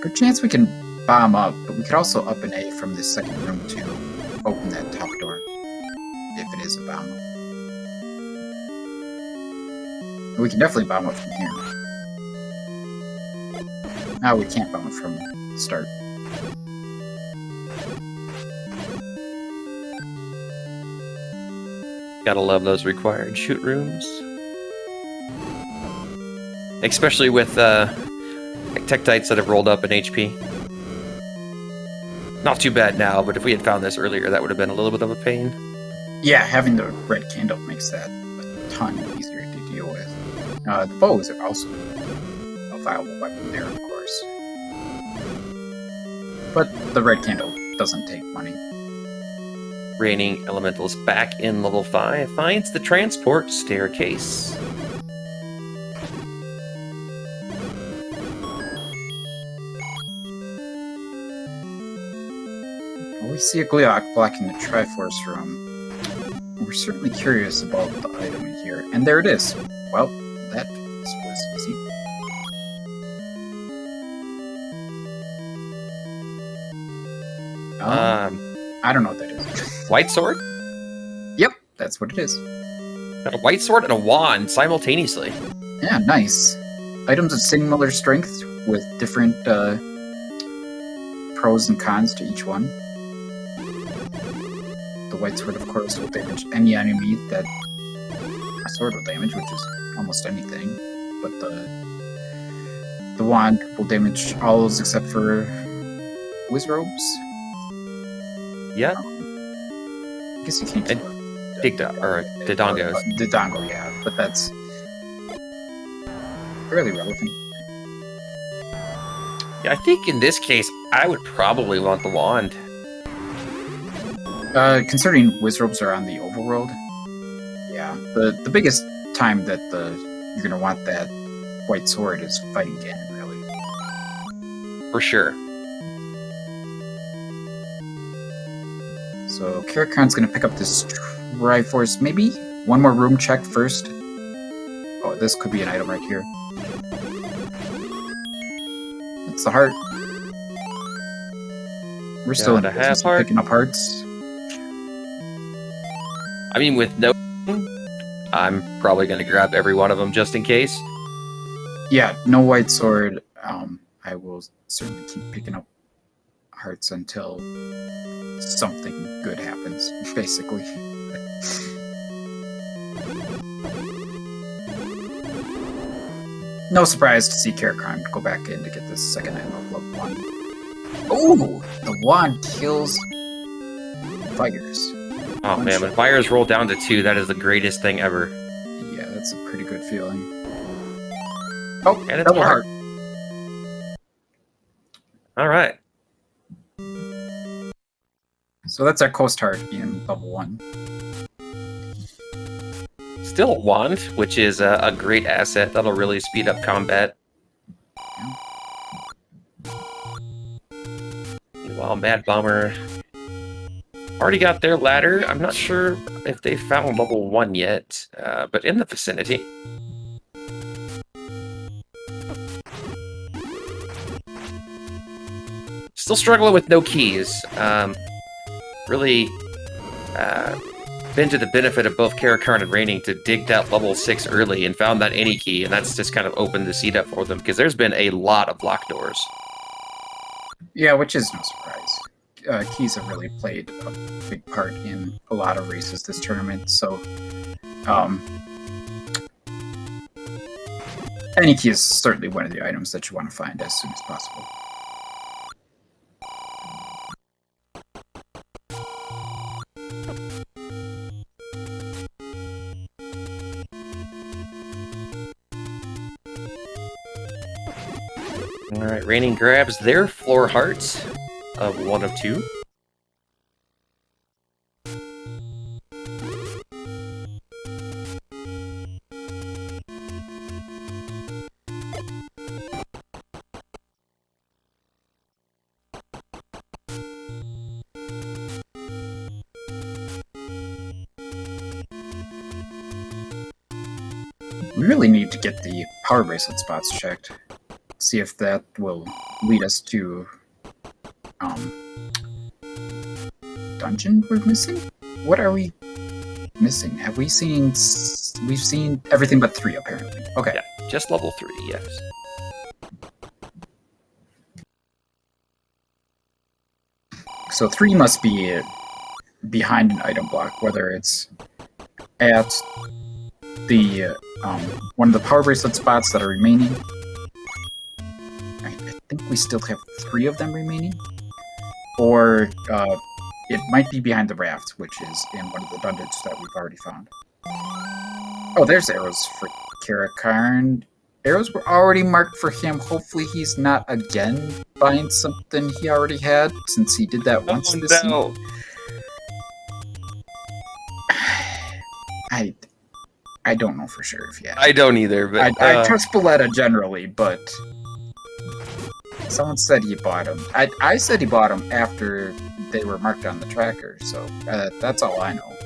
Good chance we can bomb up, but we could also up an A from this second room to open that top door, if it is a bomb up. We can definitely bomb up from here. No, we can't bomb up from the start. Gotta love those required shoot rooms. Especially with Tektites that have rolled up in HP. Not too bad now, but if we had found this earlier, that would have been a little bit of a pain. Yeah, having the red candle makes that a ton easier to deal with. The bows are also a viable weapon there, of course. But the red candle doesn't take money. Raining Elementalist back in level 5 finds the transport staircase. We see a Gleeok blocking the Triforce room. We're certainly curious about the item in here. And there it is. Well, that was easy. I don't know what that is. White sword? Yep, that's what it is. Got a white sword and a wand simultaneously. Yeah, nice. Items of similar strength with different pros and cons to each one. The white sword, of course, will damage any enemy that a sword will damage, which is almost anything. But the wand will damage all those except for Wizrobes. Yeah. I guess you can't. Dodongos. Dodongo, yeah, but that's fairly relevant. Yeah, I think in this case, I would probably want the wand. Considering Wizrobes are on the Overworld, yeah, the biggest time that you're gonna want that white sword is fighting Ganon, really. For sure. So Karakarn's gonna pick up this Triforce. Maybe one more room check first. Oh, this could be an item right here. It's the heart. We're still in the business of picking up hearts. I mean, with no, I'm probably going to grab every one of them just in case. Yeah, no white sword. I will certainly keep picking up hearts until something good happens, basically. No surprise to see Karakhan go back in to get this second item of level 1. Ooh! The wand kills fires. Oh man, when fires roll down to 2, that is the greatest thing ever. Yeah, that's a pretty good feeling. Oh, And it's double heart. heart. All right. So that's our coast heart in level 1. Still a wand, which is a great asset. That'll really speed up combat. Meanwhile, Mad Bomber already got their ladder. I'm not sure if they found level 1 yet, but in the vicinity. Still struggling with no keys. Really been to the benefit of both Karakhan and Raining to dig that level 6 early and found that any key, and that's just kind of opened the seat up for them, because there's been a lot of locked doors. Yeah, which is no surprise. Keys have really played a big part in a lot of races this tournament, so any key is certainly one of the items that you want to find as soon as possible. Alright, Raining grabs their floor heart of 1 of 2. We really need to get the power bracelet spots checked. See if that will lead us to dungeon we're missing? What are we missing? Have we seen... We've seen everything but 3, apparently. Okay. Yeah, just level 3, yes. So 3 must be behind an item block, whether it's at the one of the power bracelet spots that are remaining. I think we still have 3 of them remaining. Or it might be behind the raft, which is in one of the dungeons that we've already found. Oh, there's arrows for Karakhan. Arrows were already marked for him. Hopefully he's not again buying something he already had, since he did that once this season. I don't know for sure if he had. I don't either, but... I trust Boletta generally, but... Someone said he bought them. I said he bought them after they were marked on the tracker, so that's all I know.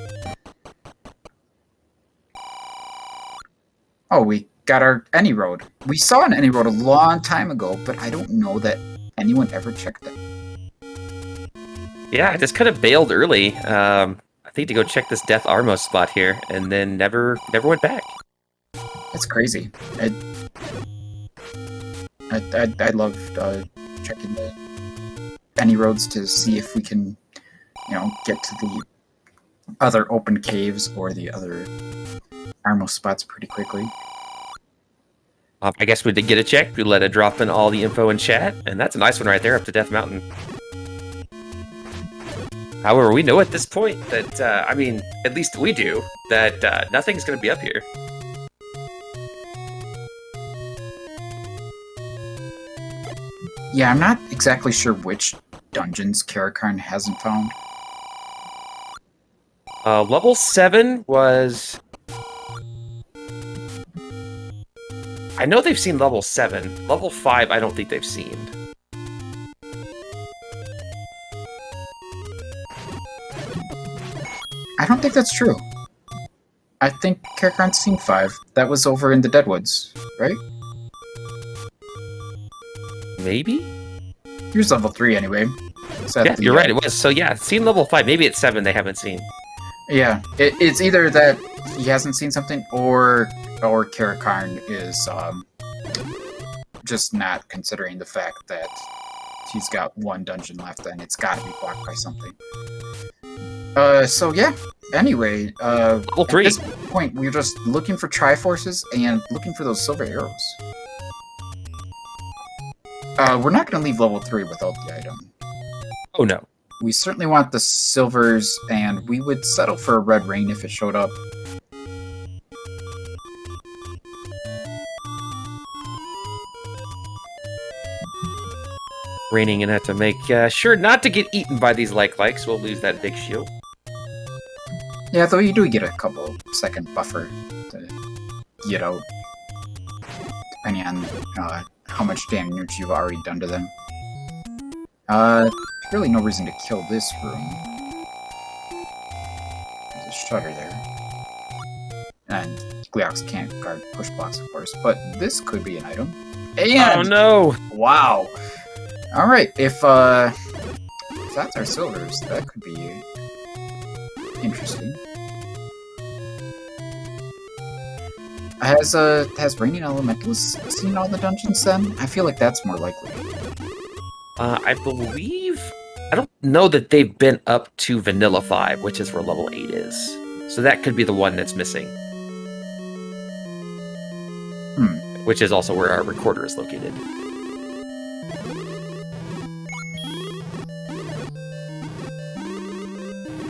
Oh, we got our any road. We saw an any road a long time ago, but I don't know that anyone ever checked them. Yeah, I just kind of bailed early. I think to go check this Death Armo spot here, and then never went back. That's crazy. I love checking the any roads to see if we can, get to the other open caves or the other Armo spots pretty quickly. I guess we did get a check. We let it drop in all the info in chat, and that's a nice one right there up to Death Mountain. However, we know at this point that, at least we do, that nothing's going to be up here. Yeah, I'm not exactly sure which dungeons Karakhan hasn't found. Level 7 was... I know they've seen level 7. Level 5, I don't think they've seen. I don't think that's true. I think Karakhan's seen 5. That was over in the Deadwoods, right? Maybe? Here's level 3 anyway. Yeah, you're right, it was. So yeah, seen level 5. Maybe it's 7 they haven't seen. Yeah, it's either that he hasn't seen something, or Karakhan is just not considering the fact that he's got one dungeon left and it's got to be blocked by something. So yeah. Anyway, Level 3. at this point, we're just looking for Triforces and looking for those silver arrows. We're not going to leave level 3 without the item. Oh no. We certainly want the silvers, and we would settle for a red rain if it showed up. Raining gonna have to make sure not to get eaten by these likes. We'll lose that big shield. Yeah, though you do get a couple second buffer to get out, depending on how much damage you've already done to them. Really no reason to kill this room. There's a shutter there. And Gleox can't guard push blocks, of course, but this could be an item. And Oh no! wow! Alright, if that's our silvers, that could be interesting. Has Reigning Elementalist seen all the dungeons then? I feel like that's more likely. I believe... I don't know that they've been up to Vanilla 5, which is where level 8 is. So that could be the one that's missing. Which is also where our recorder is located.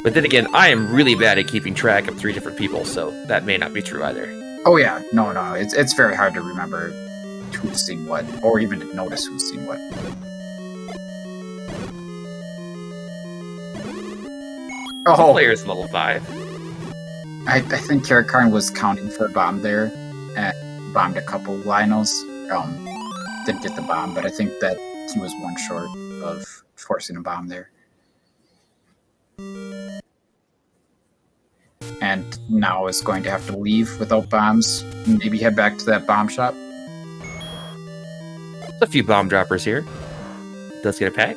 But then again, I am really bad at keeping track of 3 different people, so that may not be true either. Oh yeah, no, it's very hard to remember who's seen what, or even to notice who's seen what. Oh, Player's level 5. I think Karakarn was counting for a bomb there, and bombed a couple Lionels. Didn't get the bomb, but I think that he was one short of forcing a bomb there. And now is going to have to leave without bombs. Maybe head back to that bomb shop. There's a few bomb droppers here. Does get a pack.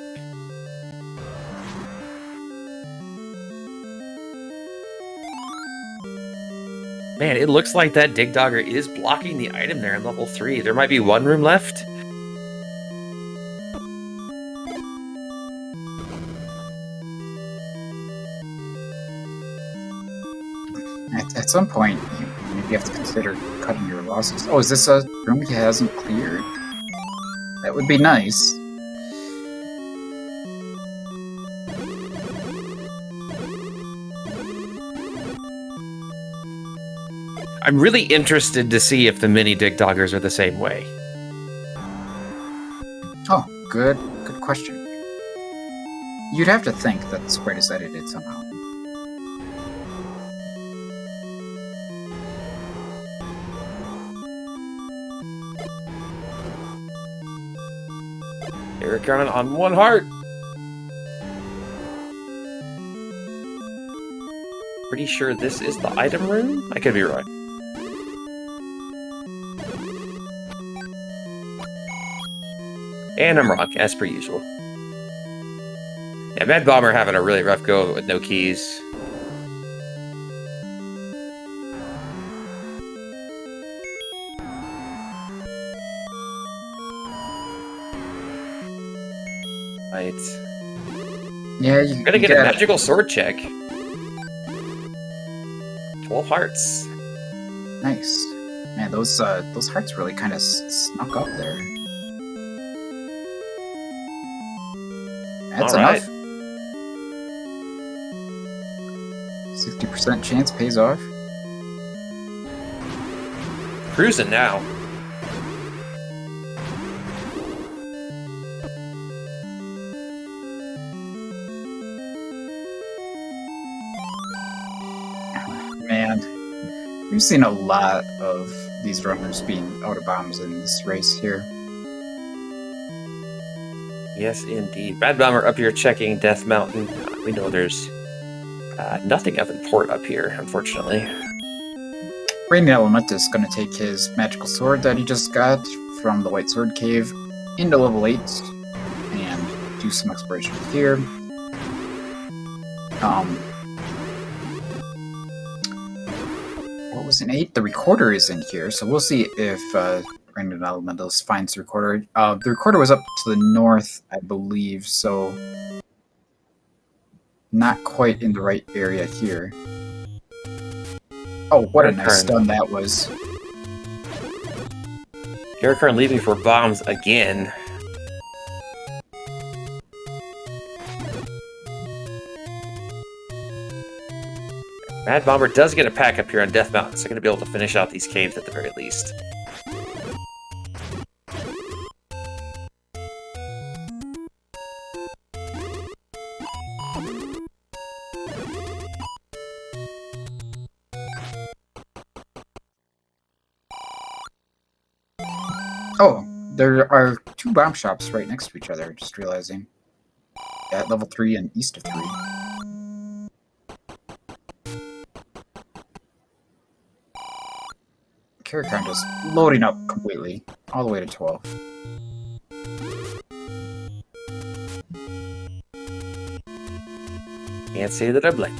Man, it looks like that Dig Dogger is blocking the item there in level 3. There might be one room left. At some point, you maybe have to consider cutting your losses. Oh, is this a room he hasn't cleared? That would be nice. I'm really interested to see if the mini Dig Doggers are the same way. Oh, good question. You'd have to think that the sprite is edited somehow. Eric on 1 heart. Pretty sure this is the item room? I could be wrong. And I'm wrong, as per usual. Yeah, Mad Bomber having a really rough go with no keys. Right. Yeah, I'm gonna get a magical sword check. 12 hearts. Nice. Man, those hearts really kind of snuck up there. That's All right. enough. 60% chance pays off. Cruising now. Man, we've seen a lot of these runners being out of bombs in this race here. Yes, indeed. Bad Bomber up here checking Death Mountain. We know there's nothing of import up here, unfortunately. Reigning Element is going to take his magical sword that he just got from the White Sword Cave into level 8 and do some exploration here. What was an 8? The recorder is in here, so we'll see if Random Elementalist finds the recorder. The recorder was up to the north, I believe, so not quite in the right area here. Oh, what a nice stun that was. Karakarn leaving for bombs again. Mad Bomber does get a pack up here on Death Mountain, so they're going to be able to finish out these caves at the very least. Oh, there are 2 bomb shops right next to each other, just realizing. At level 3 and east of 3. Karakarn just loading up completely, all the way to 12. Can't say that I blame.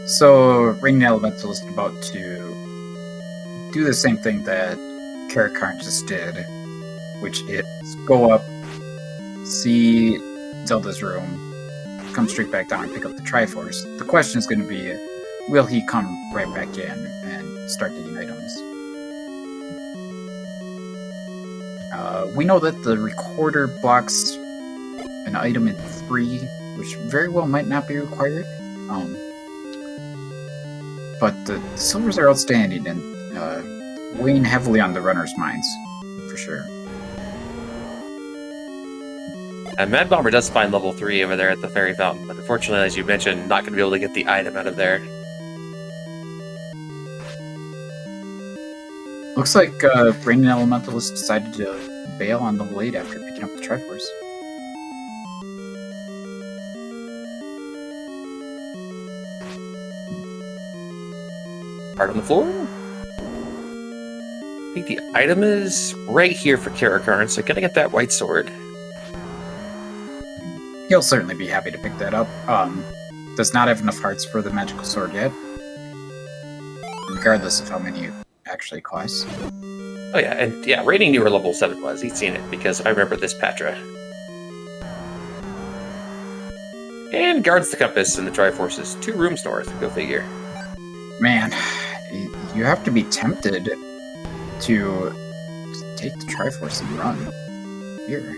So, Ring Elementalist about to do the same thing that Karakarn just did, which is go up, see Zelda's room, come straight back down and pick up the Triforce. The question is going to be, will he come right back in and start getting items? We know that the recorder blocks an item in 3, which very well might not be required. But the silvers are outstanding and weighing heavily on the runner's minds, for sure. And Mad Bomber does find level 3 over there at the Fairy Fountain, but unfortunately, as you mentioned, not going to be able to get the item out of there. Looks like Brain Elementalist decided to bail on the blade after picking up the Triforce. Part on the floor? I think the item is right here for Karakarn, so gonna get that white sword. He'll certainly be happy to pick that up. Does not have enough hearts for the magical sword yet, regardless of how many it actually costs. Oh yeah, and yeah, Rating knew where level 7 was. He'd seen it, because I remember this Patra. And guards the compass and the Triforces. 2 rooms north, go figure. Man, you have to be tempted to take the Triforce and run here.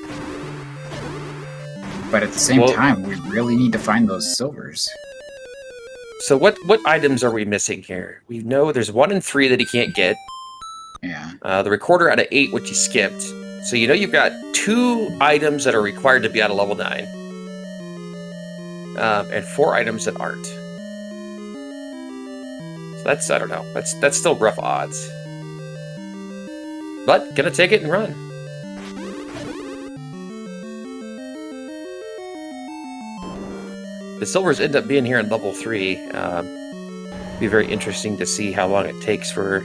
But at the same time, we really need to find those silvers. So what items are we missing here? We know there's 1 and 3 that he can't get. Yeah. The recorder out of 8, which he skipped. So you know you've got 2 items that are required to be out of level 9. And 4 items that aren't. So that's, I don't know, that's still rough odds. But, gonna take it and run. The silvers end up being here in level 3. Be very interesting to see how long it takes for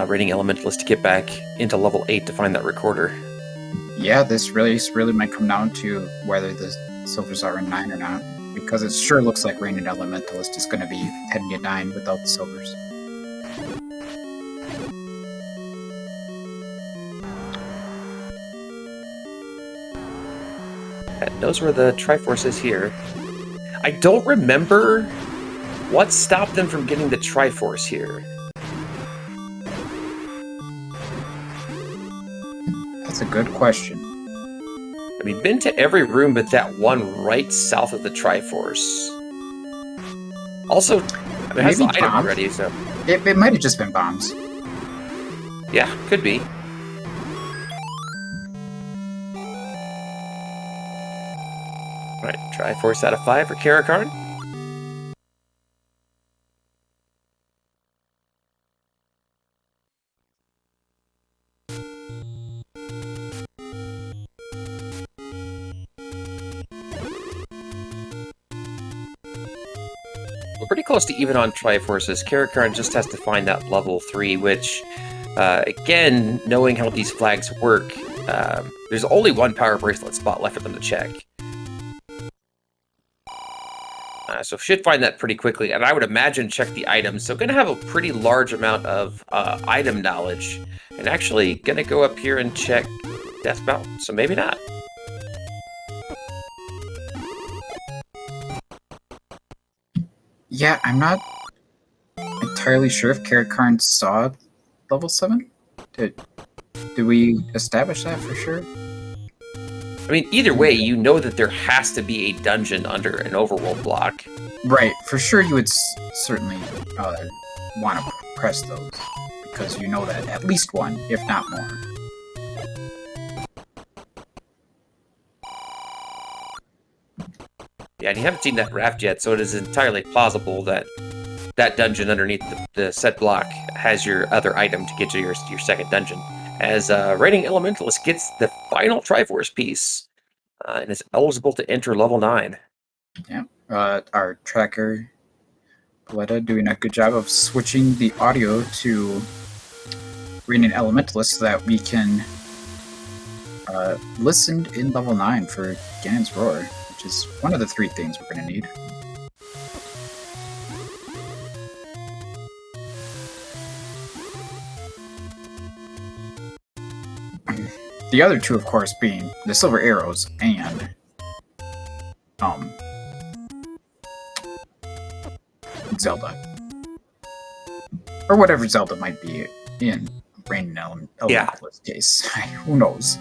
Rating Elementalist to get back into level 8 to find that recorder. Yeah, this really might come down to whether the silvers are in 9 or not, because it sure looks like Rating Elementalist is going to be heading to 9 without the silvers. That knows where the Triforce is here. I don't remember what stopped them from getting the Triforce here. That's a good question. I mean, been to every room but that one right south of the Triforce. Also, I mean, it has the item already, so... It might have just been bombs. Yeah, could be. Alright, Triforce out of 5 for Karakarn. we're pretty close to even on Triforces. Karakarn just has to find that level 3, which, again, knowing how these flags work, there's only one power bracelet spot left for them to check. So should find that pretty quickly, and I would imagine check the items. So going to have a pretty large amount of item knowledge, and actually going to go up here and check Death Mountain, so maybe not. Yeah, I'm not entirely sure if Karakarn saw level 7. Did we establish that for sure? I mean, either way, you know that there has to be a dungeon under an overworld block. Right, for sure you would certainly want to press those, because you know that at least one, if not more. Yeah, and you haven't seen that raft yet, so it is entirely plausible that that dungeon underneath the set block has your other item to get you your second dungeon. As Raiding Elementalist gets the final Triforce piece and is eligible to enter level 9. Yeah, our tracker, Paletta, doing a good job of switching the audio to Raiding Elementalist so that we can listen in level 9 for Ganon's Roar, which is one of the 3 things we're going to need. The other 2, of course, being the silver arrows and Zelda, or whatever Zelda might be in Rain Elementalist case. Who knows?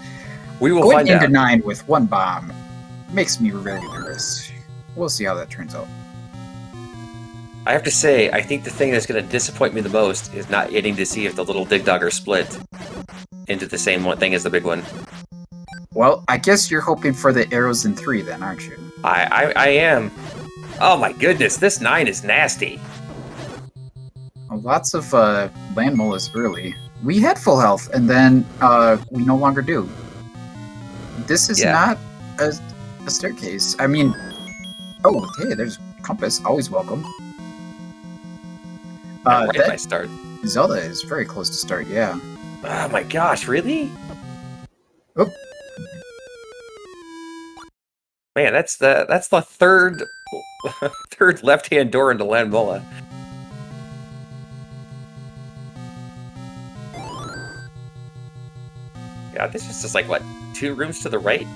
We will Going find into out. 9 with 1 bomb makes me very nervous. We'll see how that turns out. I have to say, I think the thing that's going to disappoint me the most is not getting to see if the little dig dogger split into the same one thing as the big one. Well, I guess you're hoping for the arrows in 3 then, aren't you? I am. Oh my goodness, this 9 is nasty. Well, lots of land molas early. We had full health, and then we no longer do. This is not a staircase. I mean, oh, hey, there's compass. Always welcome. Right if I start. Zelda is very close to start, yeah. Oh my gosh, really? Oh. Man, that's the third left-hand door into Landmola. Yeah, this is just like, what, 2 rooms to the right?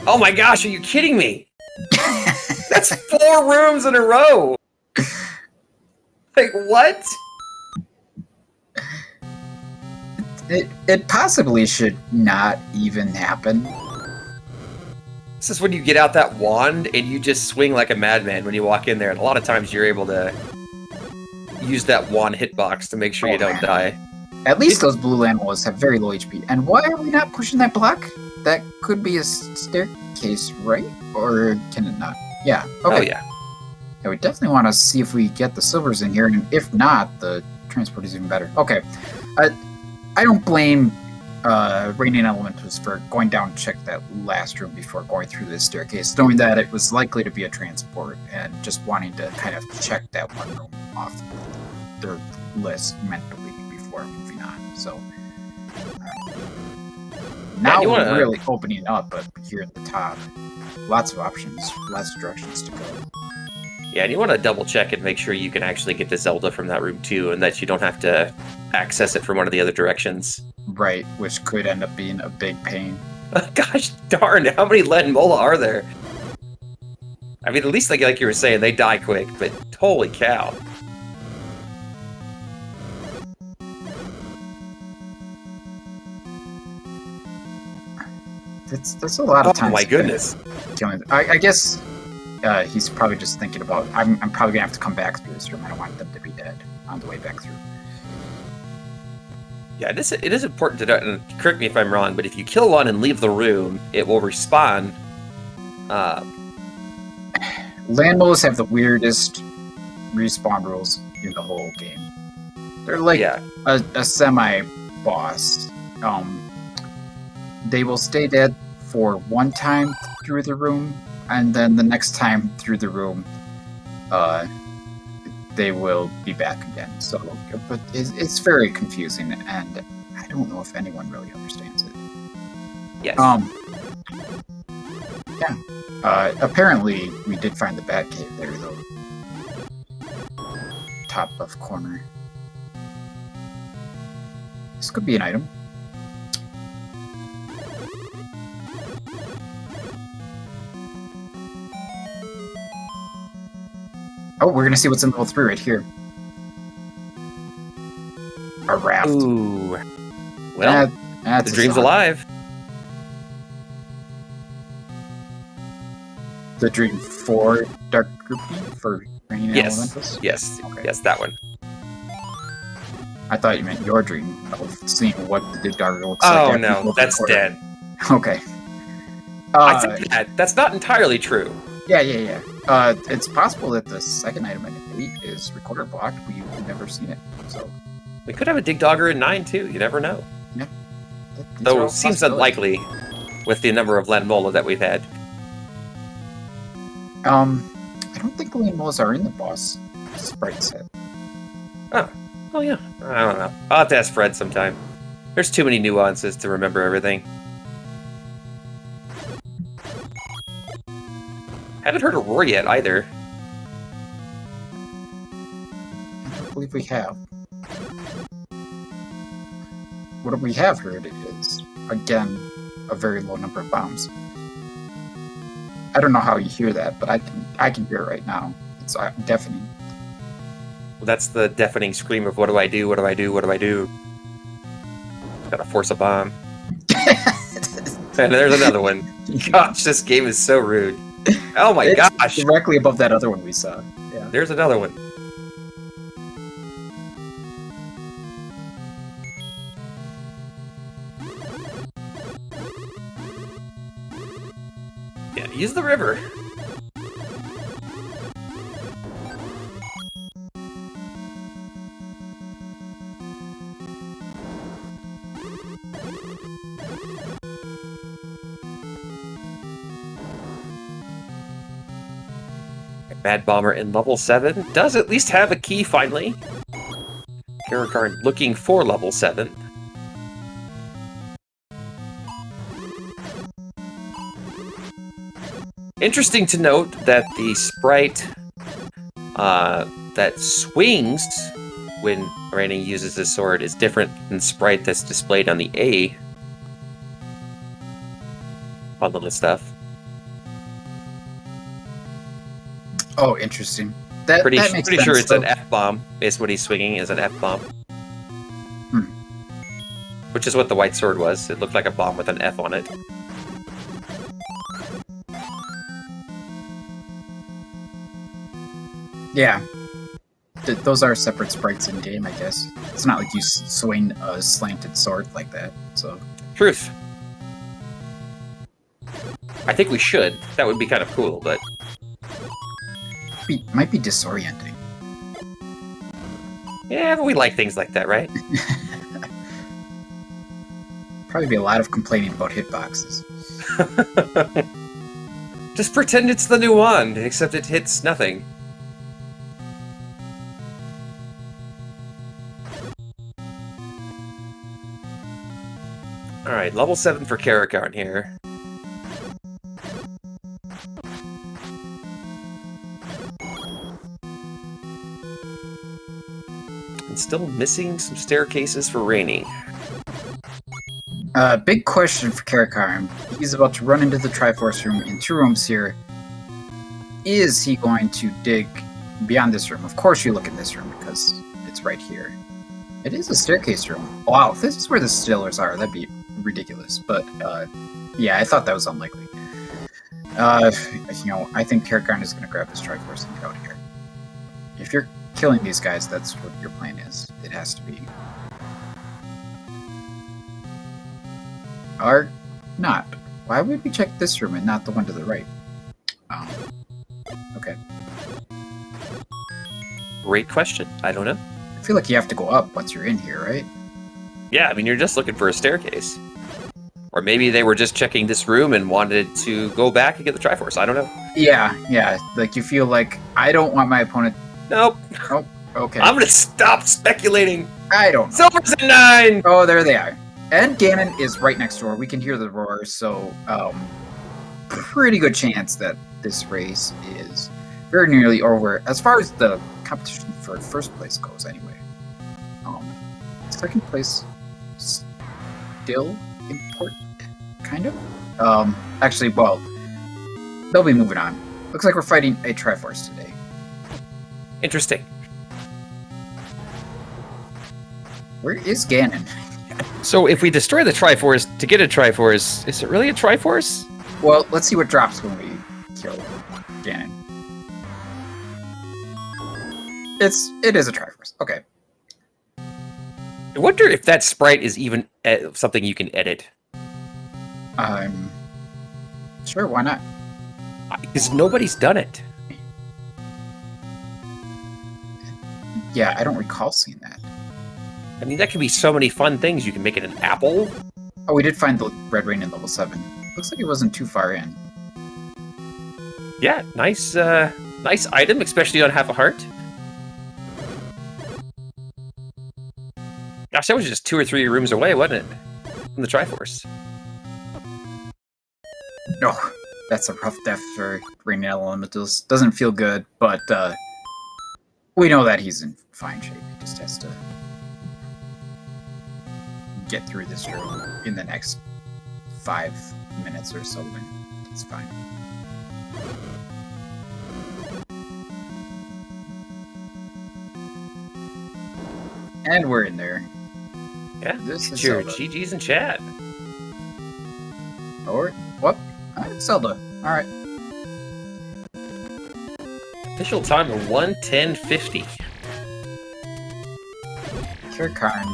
Oh my gosh, are you kidding me? That's 4 rooms in a row! Like, what? It possibly should not even happen. This is when you get out that wand and you just swing like a madman when you walk in there, and a lot of times you're able to use that wand hitbox to make sure you don't die. At least those blue landmolls have very low HP. And why are we not pushing that block? That could be a staircase, right? Or can it not? Yeah. Okay. Oh, yeah. Yeah, we definitely want to see if we get the silvers in here, and if not, the transport is even better. Okay. I don't blame Radiant Elementals for going down and check that last room before going through this staircase, knowing that it was likely to be a transport, and just wanting to kind of check that one room off their list mentally before moving on. So now we're really opening up, but here at the top, lots of options, lots of directions to go. Yeah, and you want to double check and make sure you can actually get the Zelda from that room too, and that you don't have to access it from one of the other directions. Right, which could end up being a big pain. Gosh darn, how many lead mola are there? I mean, at least like you were saying, they die quick, but holy cow. That's a lot of time. Oh my goodness. Killing. I guess he's probably just thinking about, I'm probably gonna have to come back through this room. I don't want them to be dead on the way back through. Yeah, it is important to note, and correct me if I'm wrong, but if you kill one and leave the room, it will respawn. Landmolls have the weirdest respawn rules in the whole game. They're like a semi-boss. They will stay dead for one time through the room, and then the next time through the room, they will be back again. So, but it's very confusing, and I don't know if anyone really understands it. Yes. Yeah. Apparently, we did find the Bat Cave there, though. Top left corner. This could be an item. Oh, we're gonna see what's in level 3 right here. A raft. Ooh. Well, that's the dream's alive. The dream for Dark Groupie for Raining Elementals? Yes. Okay. Yes, that one. I thought you meant your dream of seeing what the Dark looks like. Oh no, that's dead. Okay. I said that. That's not entirely true. Yeah. It's possible that the second item in 8 is recorder blocked. We've never seen it, so We could have a Dig Dogger in 9 too. You never know. Yeah. Though it seems unlikely with the number of Landmola that we've had. I don't think Landmolas are in the boss sprite set. Oh yeah. I don't know. I'll have to ask Fred sometime. There's too many nuances to remember everything. Haven't heard a roar yet either. I don't believe we have. What we have heard is, again, a very low number of bombs. I don't know how you hear that, but I can hear it right now. It's deafening. Well, that's the deafening scream of what do I do, what do I do, what do I do? Gotta force a bomb. And there's another one. Gosh, this game is so rude. Oh my gosh! Directly above that other one we saw. Yeah. There's another one. Yeah, use the river. Mad Bomber in level 7 does at least have a key finally. Karakar looking for level 7. Interesting to note that the sprite that swings when Raining uses his sword is different than the sprite that's displayed on the A. Fun little stuff. Oh, interesting. Pretty that makes sense, sure it's though. an F-bomb, is what he's swinging, is an F-bomb. Which is what the white sword was. It looked like a bomb with an F on it. Yeah. Those are separate sprites in-game, I guess. It's not like you swing a slanted sword like that, so... Truth. I think we should. That would be kind of cool, but... Might be disorienting. Yeah, but we like things like that, right? Probably be a lot of complaining about hitboxes. Just pretend it's the new wand, except it hits nothing. Alright, level 7 for Karakar here. And still missing some staircases for Raining. Big question for Karakar. He's about to run into the Triforce room in 2 rooms here. Is he going to dig beyond this room? Of course you look in this room because it's right here. It is a staircase room. Wow, if this is where the Stillers are, that'd be ridiculous. But, yeah, I thought that was unlikely. You know, I think Karakar is going to grab this Triforce and get out of here. If you're killing these guys, that's what your plan is. It has to be. Or not. Why would we check this room and not the one to the right? Okay. Great question. I don't know. I feel like you have to go up once you're in here, right? Yeah, I mean, you're just looking for a staircase. Or maybe they were just checking this room and wanted to go back and get the Triforce. I don't know. Yeah. Like you feel like I don't want my opponent. Nope. Oh, okay. I'm gonna stop speculating. I don't know. Silver's a 9. Oh, there they are. And Ganon is right next door. We can hear the roar, so pretty good chance that this race is very nearly over. As far as the competition for first place goes, anyway. Second place still important, kind of. Actually, well, they'll be moving on. Looks like we're fighting a Triforce today. Interesting. Where is Ganon? So if we destroy the Triforce to get a Triforce, is it really a Triforce? Well, let's see what drops when we kill Ganon. It is a Triforce. Okay. I wonder if that sprite is even something you can edit. Sure, why not? Because nobody's done it. Yeah, I don't recall seeing that. I mean, that could be so many fun things. You can make it an apple. Oh, we did find the red rain in level 7. Looks like it wasn't too far in. Yeah, nice item, especially on half a heart. Gosh, that was just 2 or 3 rooms away, wasn't it? From the Triforce. No, that's a rough death for Rain Elementals. Doesn't feel good, but we know that he's in fine shape. He just has to get through this room in the next 5 minutes or so, and it's fine. And we're in there. Yeah, This is your Zelda. GG's in chat. Or what? Zelda. All right. Official time of 1:10:50. Kirkarn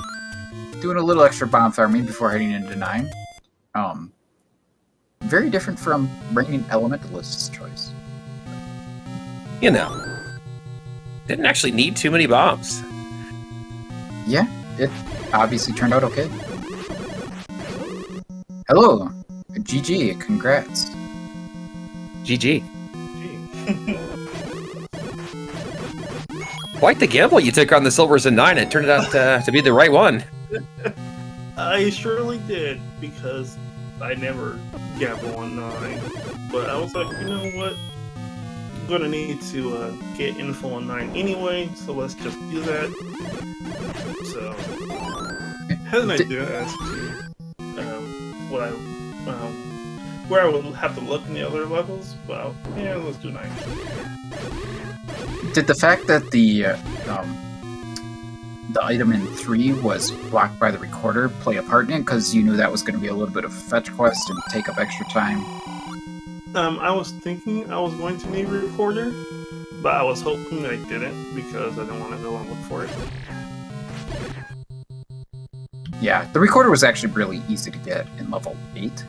doing a little extra bomb farming before heading into 9. Very different from Raining Elementalist's choice. You know, didn't actually need too many bombs. Yeah, it obviously turned out okay. Hello, GG, congrats. GG. Quite the gamble you took on the Silvers and 9. It turned out to be the right one. I surely did, because I never gamble on 9. But I was like, you know what? I'm gonna need to get info on 9 anyway, so let's just do that. So, how did I do ask you where I would have to look in the other levels? Well, yeah, let's do 9. Did the fact that the item in 3 was blocked by the recorder play a part in it? Because you knew that was going to be a little bit of a fetch quest and take up extra time? I was thinking I was going to need a recorder, but I was hoping I didn't, because I didn't want to go and look for it. Yeah, the recorder was actually really easy to get in level 8.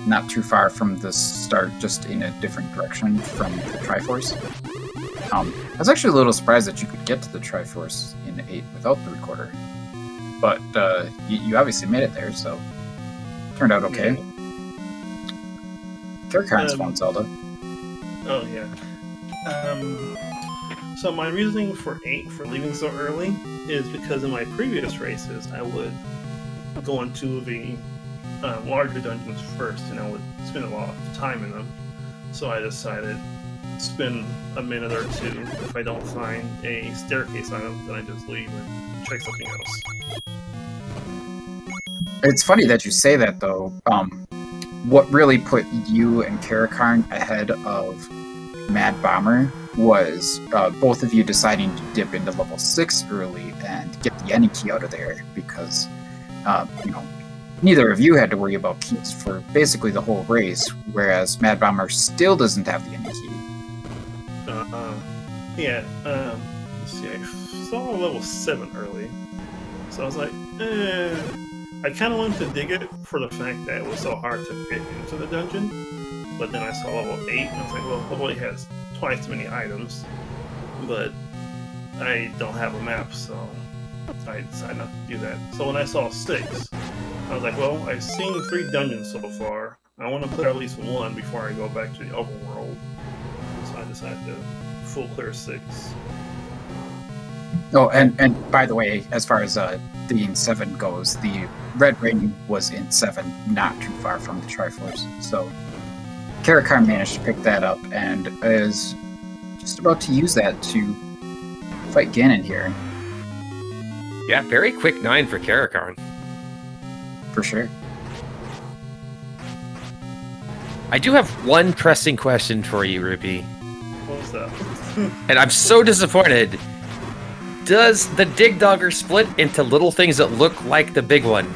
Not too far from the start, just in a different direction from the Triforce. I was actually a little surprised that you could get to the Triforce in 8 without the recorder. But you obviously made it there, so turned out okay. Yeah. Kirkarn's fun, Zelda. Oh, yeah. So my reasoning for 8 for leaving so early is because in my previous races, I would go into the larger dungeons first, and I would spend a lot of time in them. So I decided spend a minute or 2. If I don't find a staircase item, then I just leave and try something else. It's funny that you say that, though. What really put you and Kirkarn ahead of Mad Bomber was both of you deciding to dip into level 6 early and get the Any key out of there, because neither of you had to worry about keys for basically the whole race, whereas Mad Bomber still doesn't have the Any key. Yeah, let's see, I saw level 7 early, so I was like, I kind of wanted to dig it for the fact that it was so hard to get into the dungeon, but then I saw level 8, and I was like, well, level 8 has twice as many items, but I don't have a map, so I decided not to do that. So when I saw 6, I was like, well, I've seen 3 dungeons so far. I want to clear at least 1 before I go back to the Overworld. So I decided to full clear 6. Oh, and by the way, as far as the in 7 goes, the red ring was in 7, not too far from the Triforce. So Karakar managed to pick that up and is just about to use that to fight Ganon here. Yeah, very quick 9 for Karakar. For sure. I do have one pressing question for you, Ruby. What was that? And I'm so disappointed. Does the Dig Dogger split into little things that look like the big one?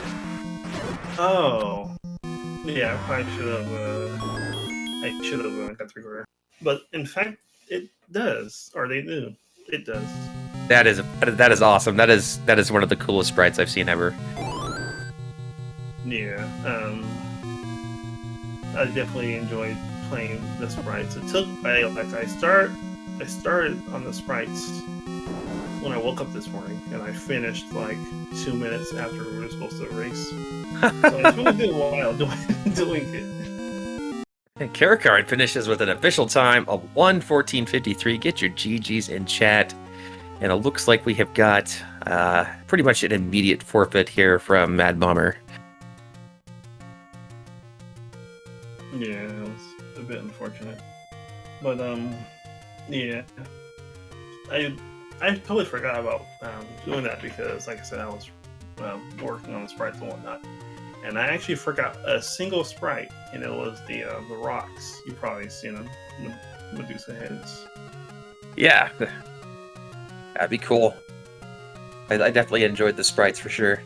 Oh. Yeah, I should have got the correct. But in fact, it does. Or they do. It does. That is awesome. That is one of the coolest sprites I've seen ever. Yeah. I definitely enjoyed playing the sprites. It took I started on the sprites when I woke up this morning, and I finished like 2 minutes after we were supposed to race. So it's really been a while doing it. And Karakar finishes with an official time of 1:14:53. Get your GGs in chat. And it looks like we have got pretty much an immediate forfeit here from Mad Bomber. Yeah, it was a bit unfortunate. But yeah. I totally forgot about doing that because, like I said, I was working on the sprites and whatnot. And I actually forgot a single sprite, and it was the rocks. You've probably seen them, Medusa heads. Yeah, that'd be cool. I definitely enjoyed the sprites for sure.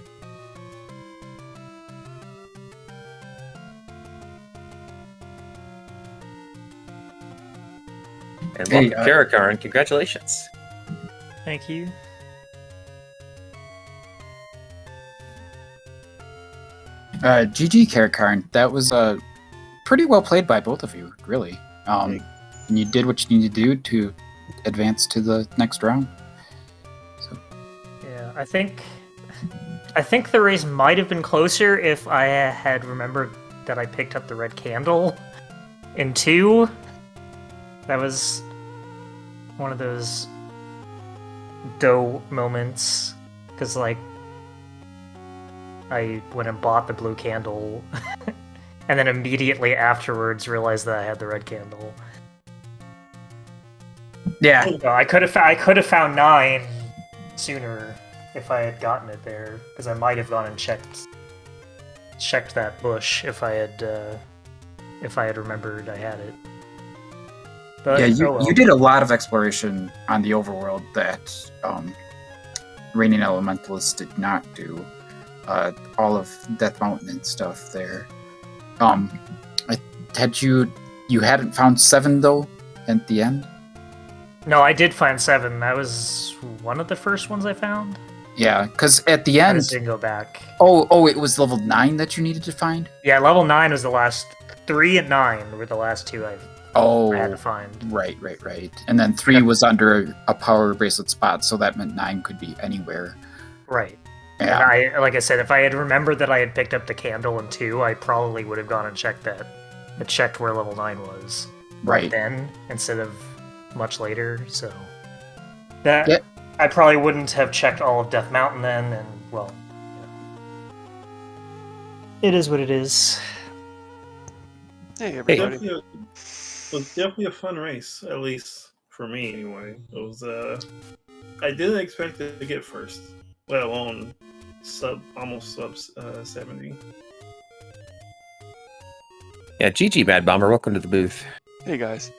And welcome, Karakar, and congratulations. Thank you. GG Karakar, that was pretty well played by both of you, really. And you did what you needed to do to advance to the next round. So. Yeah, I think the race might have been closer if I had remembered that I picked up the red candle in 2. That was one of those dough moments, because like I went and bought the blue candle and then immediately afterwards realized that I had the red candle. Yeah, So I could have found 9 sooner if I had gotten it there, because I might have gone and checked that bush if I had remembered I had it. But, yeah, oh well. you did a lot of exploration on the Overworld that Reigning Elementalist did not do. All of Death Mountain and stuff there. You hadn't found 7 though at the end? No, I did find 7. That was one of the first ones I found. Yeah, because at the I end... just didn't go back. Oh, it was level 9 that you needed to find? Yeah, level 9 was the last... 3 and 9 were the last 2 I had to find. Right. And then 3 was under a power bracelet spot, so that meant 9 could be anywhere. Right. Yeah. And like I said, if I had remembered that I had picked up the candle in 2, I probably would have gone and checked that. I checked where level 9 was. Right. Then, instead of much later, so... That... Yep. I probably wouldn't have checked all of Death Mountain then, and, well... It is what it is. Hey, everybody. It was definitely a fun race, at least for me anyway. It was I didn't expect it to get first, let alone almost sub 70. Yeah, GG Mad Bomber, welcome to the booth. Hey, guys.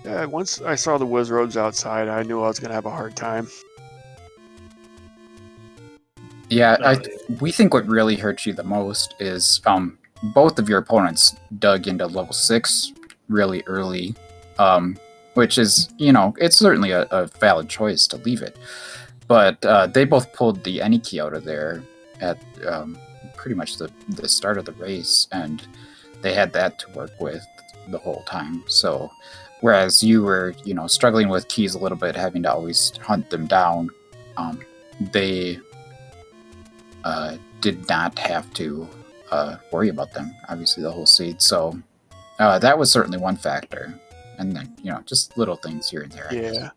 Yeah, once I saw the Wiz Roads outside, I knew I was going to have a hard time. Yeah, we think what really hurt you the most is both of your opponents dug into level 6 really early, which is, it's certainly a valid choice to leave it. But they both pulled the any key out of there at pretty much the start of the race, and they had that to work with the whole time. So whereas you were, struggling with keys a little bit, having to always hunt them down, they did not have to worry about them. Obviously, the whole seed. So that was certainly one factor. And then, just little things here and there. I guess. Yeah,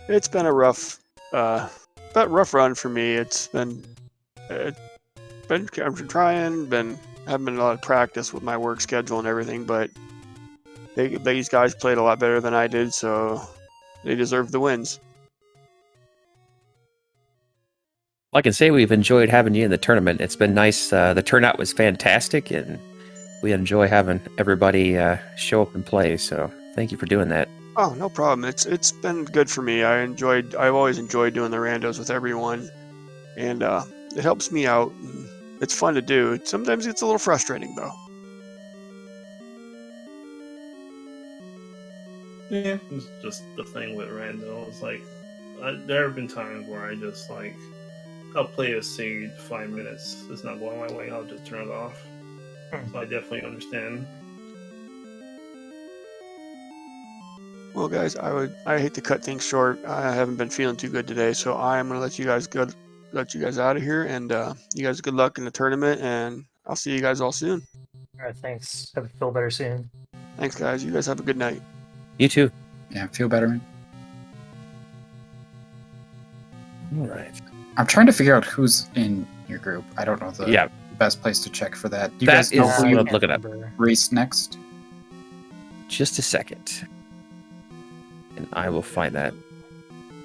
it's been a rough run for me. I'm trying, haven't been a lot of practice with my work schedule and everything, but these guys played a lot better than I did, so they deserve the wins. I can say we've enjoyed having you in the tournament. It's been nice. The turnout was fantastic, and we enjoy having everybody show up and play. So thank you for doing that. Oh, no problem. It's been good for me. I've always enjoyed doing the randos with everyone, and it helps me out. It's fun to do. Sometimes it's a little frustrating though. Yeah, it's just the thing with rando. It's like there have been times where I just like I'll play a seed 5 minutes. It's not going my way. I'll just turn it off. So I definitely understand. Well, guys, I hate to cut things short. I haven't been feeling too good today, so I'm gonna let you guys out of here, and you guys good luck in the tournament, and I'll see you guys all soon. All right, thanks. Hope you feel better soon. Thanks, guys. You guys have a good night. You too. Yeah, feel better, man. All right. I'm trying to figure out who's in your group. I don't know the best place to check for that. Do you guys know who you look it up. race next? Just a second, and I will find that.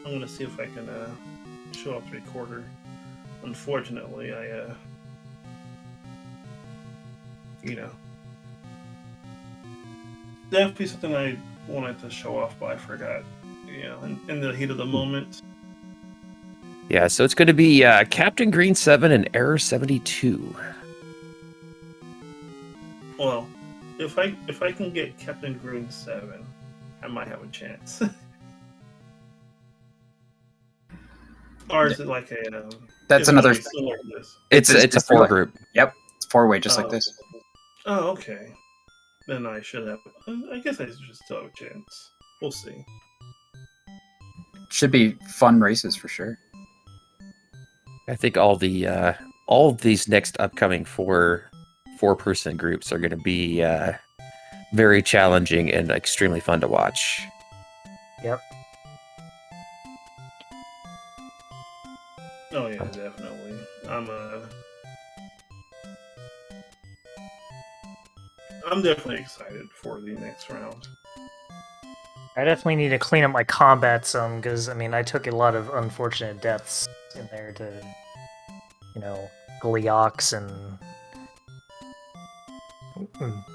I'm gonna see if I can show off the recorder. Unfortunately, definitely something I wanted to show off, but I forgot. In the heat of the moment. Yeah, so it's going to be Captain Green 7 and Error 72. Well, if I can get Captain Green 7, I might have a chance. Or is it like a? That's another. Similar to this? It's a 4 group. Yep, it's 4-way, just like this. Oh, okay. Then I should have. I guess I should still have a chance. We'll see. Should be fun races for sure. I think all of these next upcoming four-person groups are going to be very challenging and extremely fun to watch. Yep. Oh yeah, definitely. I'm definitely excited for the next round. I definitely need to clean up my combat some, because, I took a lot of unfortunate deaths in there to, Gleeox and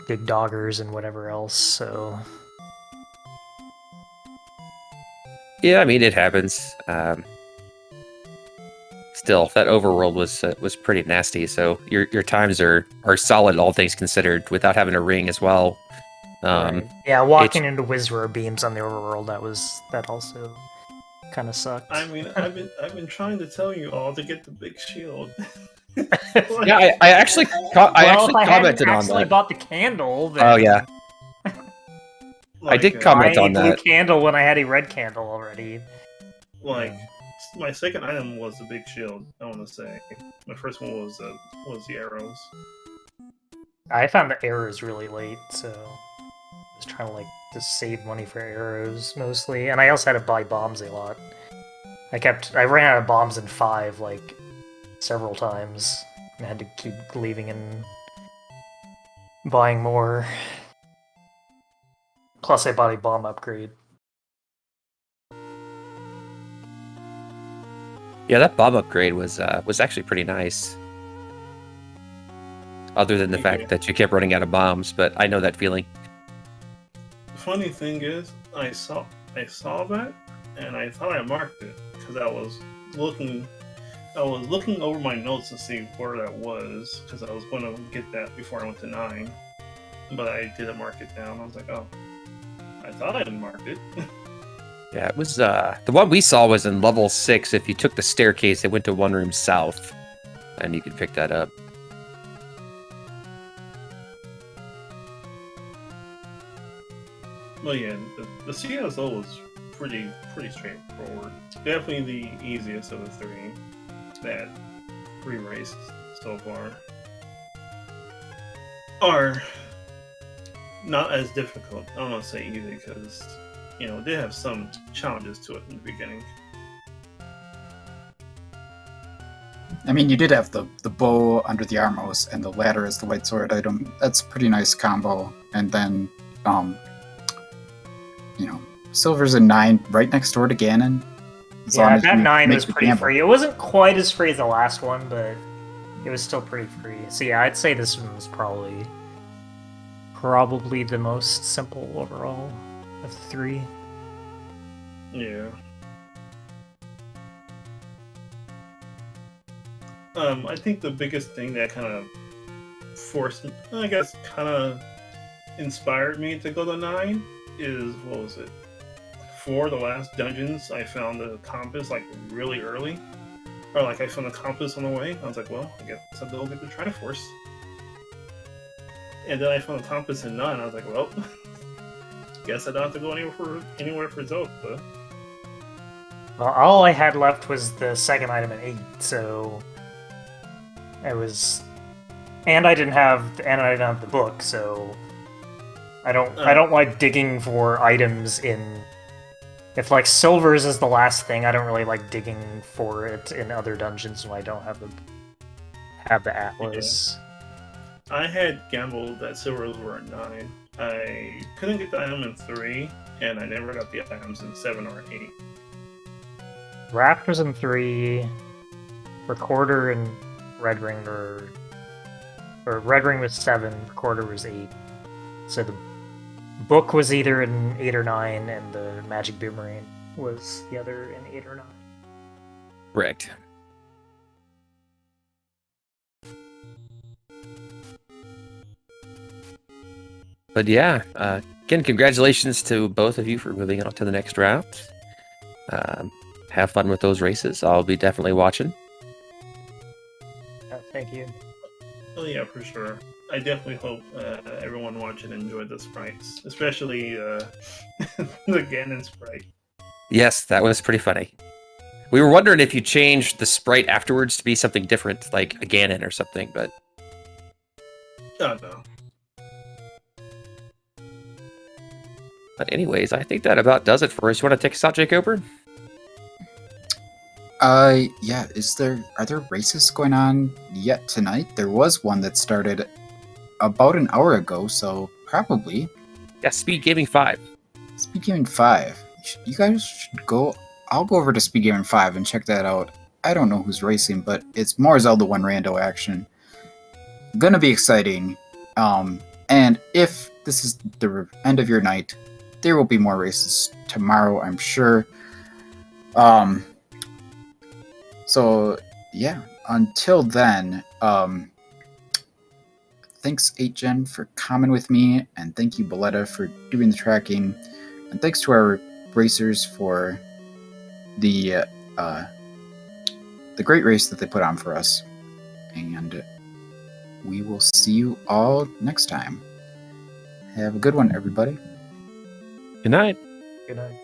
Big Doggers and whatever else, so... Yeah, it happens. Still, that Overworld was pretty nasty, so your times are solid, all things considered, without having a ring as well. Right. Yeah, walking into Wizrow beams on the Overworld, that also kind of sucked. I've been trying to tell you all to get the big shield. Yeah, I actually commented on that. I bought the candle. Then... Oh yeah, I did comment on that. I blue candle when I had a red candle already. My second item was the big shield. I want to say my first one was the arrows. I found the arrows really late, so I was trying to just save money for arrows mostly, and I also had to buy bombs a lot. I ran out of bombs in 5 several times, and I had to keep leaving and buying more. Plus, I bought a bomb upgrade. Yeah, that bomb upgrade was actually pretty nice. Other than the fact that you kept running out of bombs, but I know that feeling. The funny thing is, I saw that, and I thought I marked it because I was looking over my notes to see where that was, because I was going to get that before I went to 9, but I didn't mark it down. I was like, oh, I thought I didn't mark it. Yeah, it was the one we saw was in level 6. If you took the staircase, it went to one room south, and you could pick that up. Well, yeah, the CSO was pretty straightforward. Definitely the easiest of the 3 that we raced so far. are not as difficult. I don't want to say easy because, they have some challenges to it in the beginning. I mean, you did have the bow under the armos and the ladder as the white sword item. That's a pretty nice combo. And then, silver's a 9 right next door to Ganon. Yeah, that 9 was pretty free. It wasn't quite as free as the last one, but it was still pretty free. So yeah, I'd say this one was probably the most simple overall of the 3. Yeah. I think the biggest thing that kind of forced me, I guess, kind of inspired me to go to 9 is, what was it? For the last dungeons, I found the compass like really early. Or like I found the compass on the way. I was like, well, I guess I'll go get the Triforce. And then I found the compass in 9. I was like, well, guess I don't have to go anywhere for Zelda. Well, all I had left was the second item at 8, so it was, and I didn't have the book, so I don't like digging for items in. If like Silver's is the last thing, I don't really like digging for it in other dungeons when I don't have the Atlas. Yeah. I had gambled that Silvers were at 9. I couldn't get the item in 3, and I never got the items in 7 or 8. Raft was in 3. Recorder and Red Ring or Red Ring was 7. Recorder was 8. So the book was either in 8 or 9, and the Magic Boomerang was the other in 8 or 9. Correct. But yeah, again, congratulations to both of you for moving on to the next round. Have fun with those races. I'll be definitely watching. Thank you. Oh yeah, for sure. I definitely hope everyone watching enjoyed the sprites, especially the Ganon sprite. Yes, that was pretty funny. We were wondering if you changed the sprite afterwards to be something different, like a Ganon or something, but... Oh, no. But anyways, I think that about does it for us. You want to take us out, Jake Ober? Yeah, are there races going on yet tonight? There was one that started about an hour ago, so probably. Yeah, SpeedGaming 5. SpeedGaming 5. You guys should go. I'll go over to SpeedGaming 5 and check that out. I don't know who's racing, but it's more Zelda 1 rando action. Gonna be exciting. And if this is the end of your night, there will be more races tomorrow, I'm sure. So yeah, until then, thanks 8gen for coming with me, and thank you Boletta for doing the tracking, and thanks to our racers for the great race that they put on for us. And we will see you all next time. Have a good one, everybody. Good night. Good night.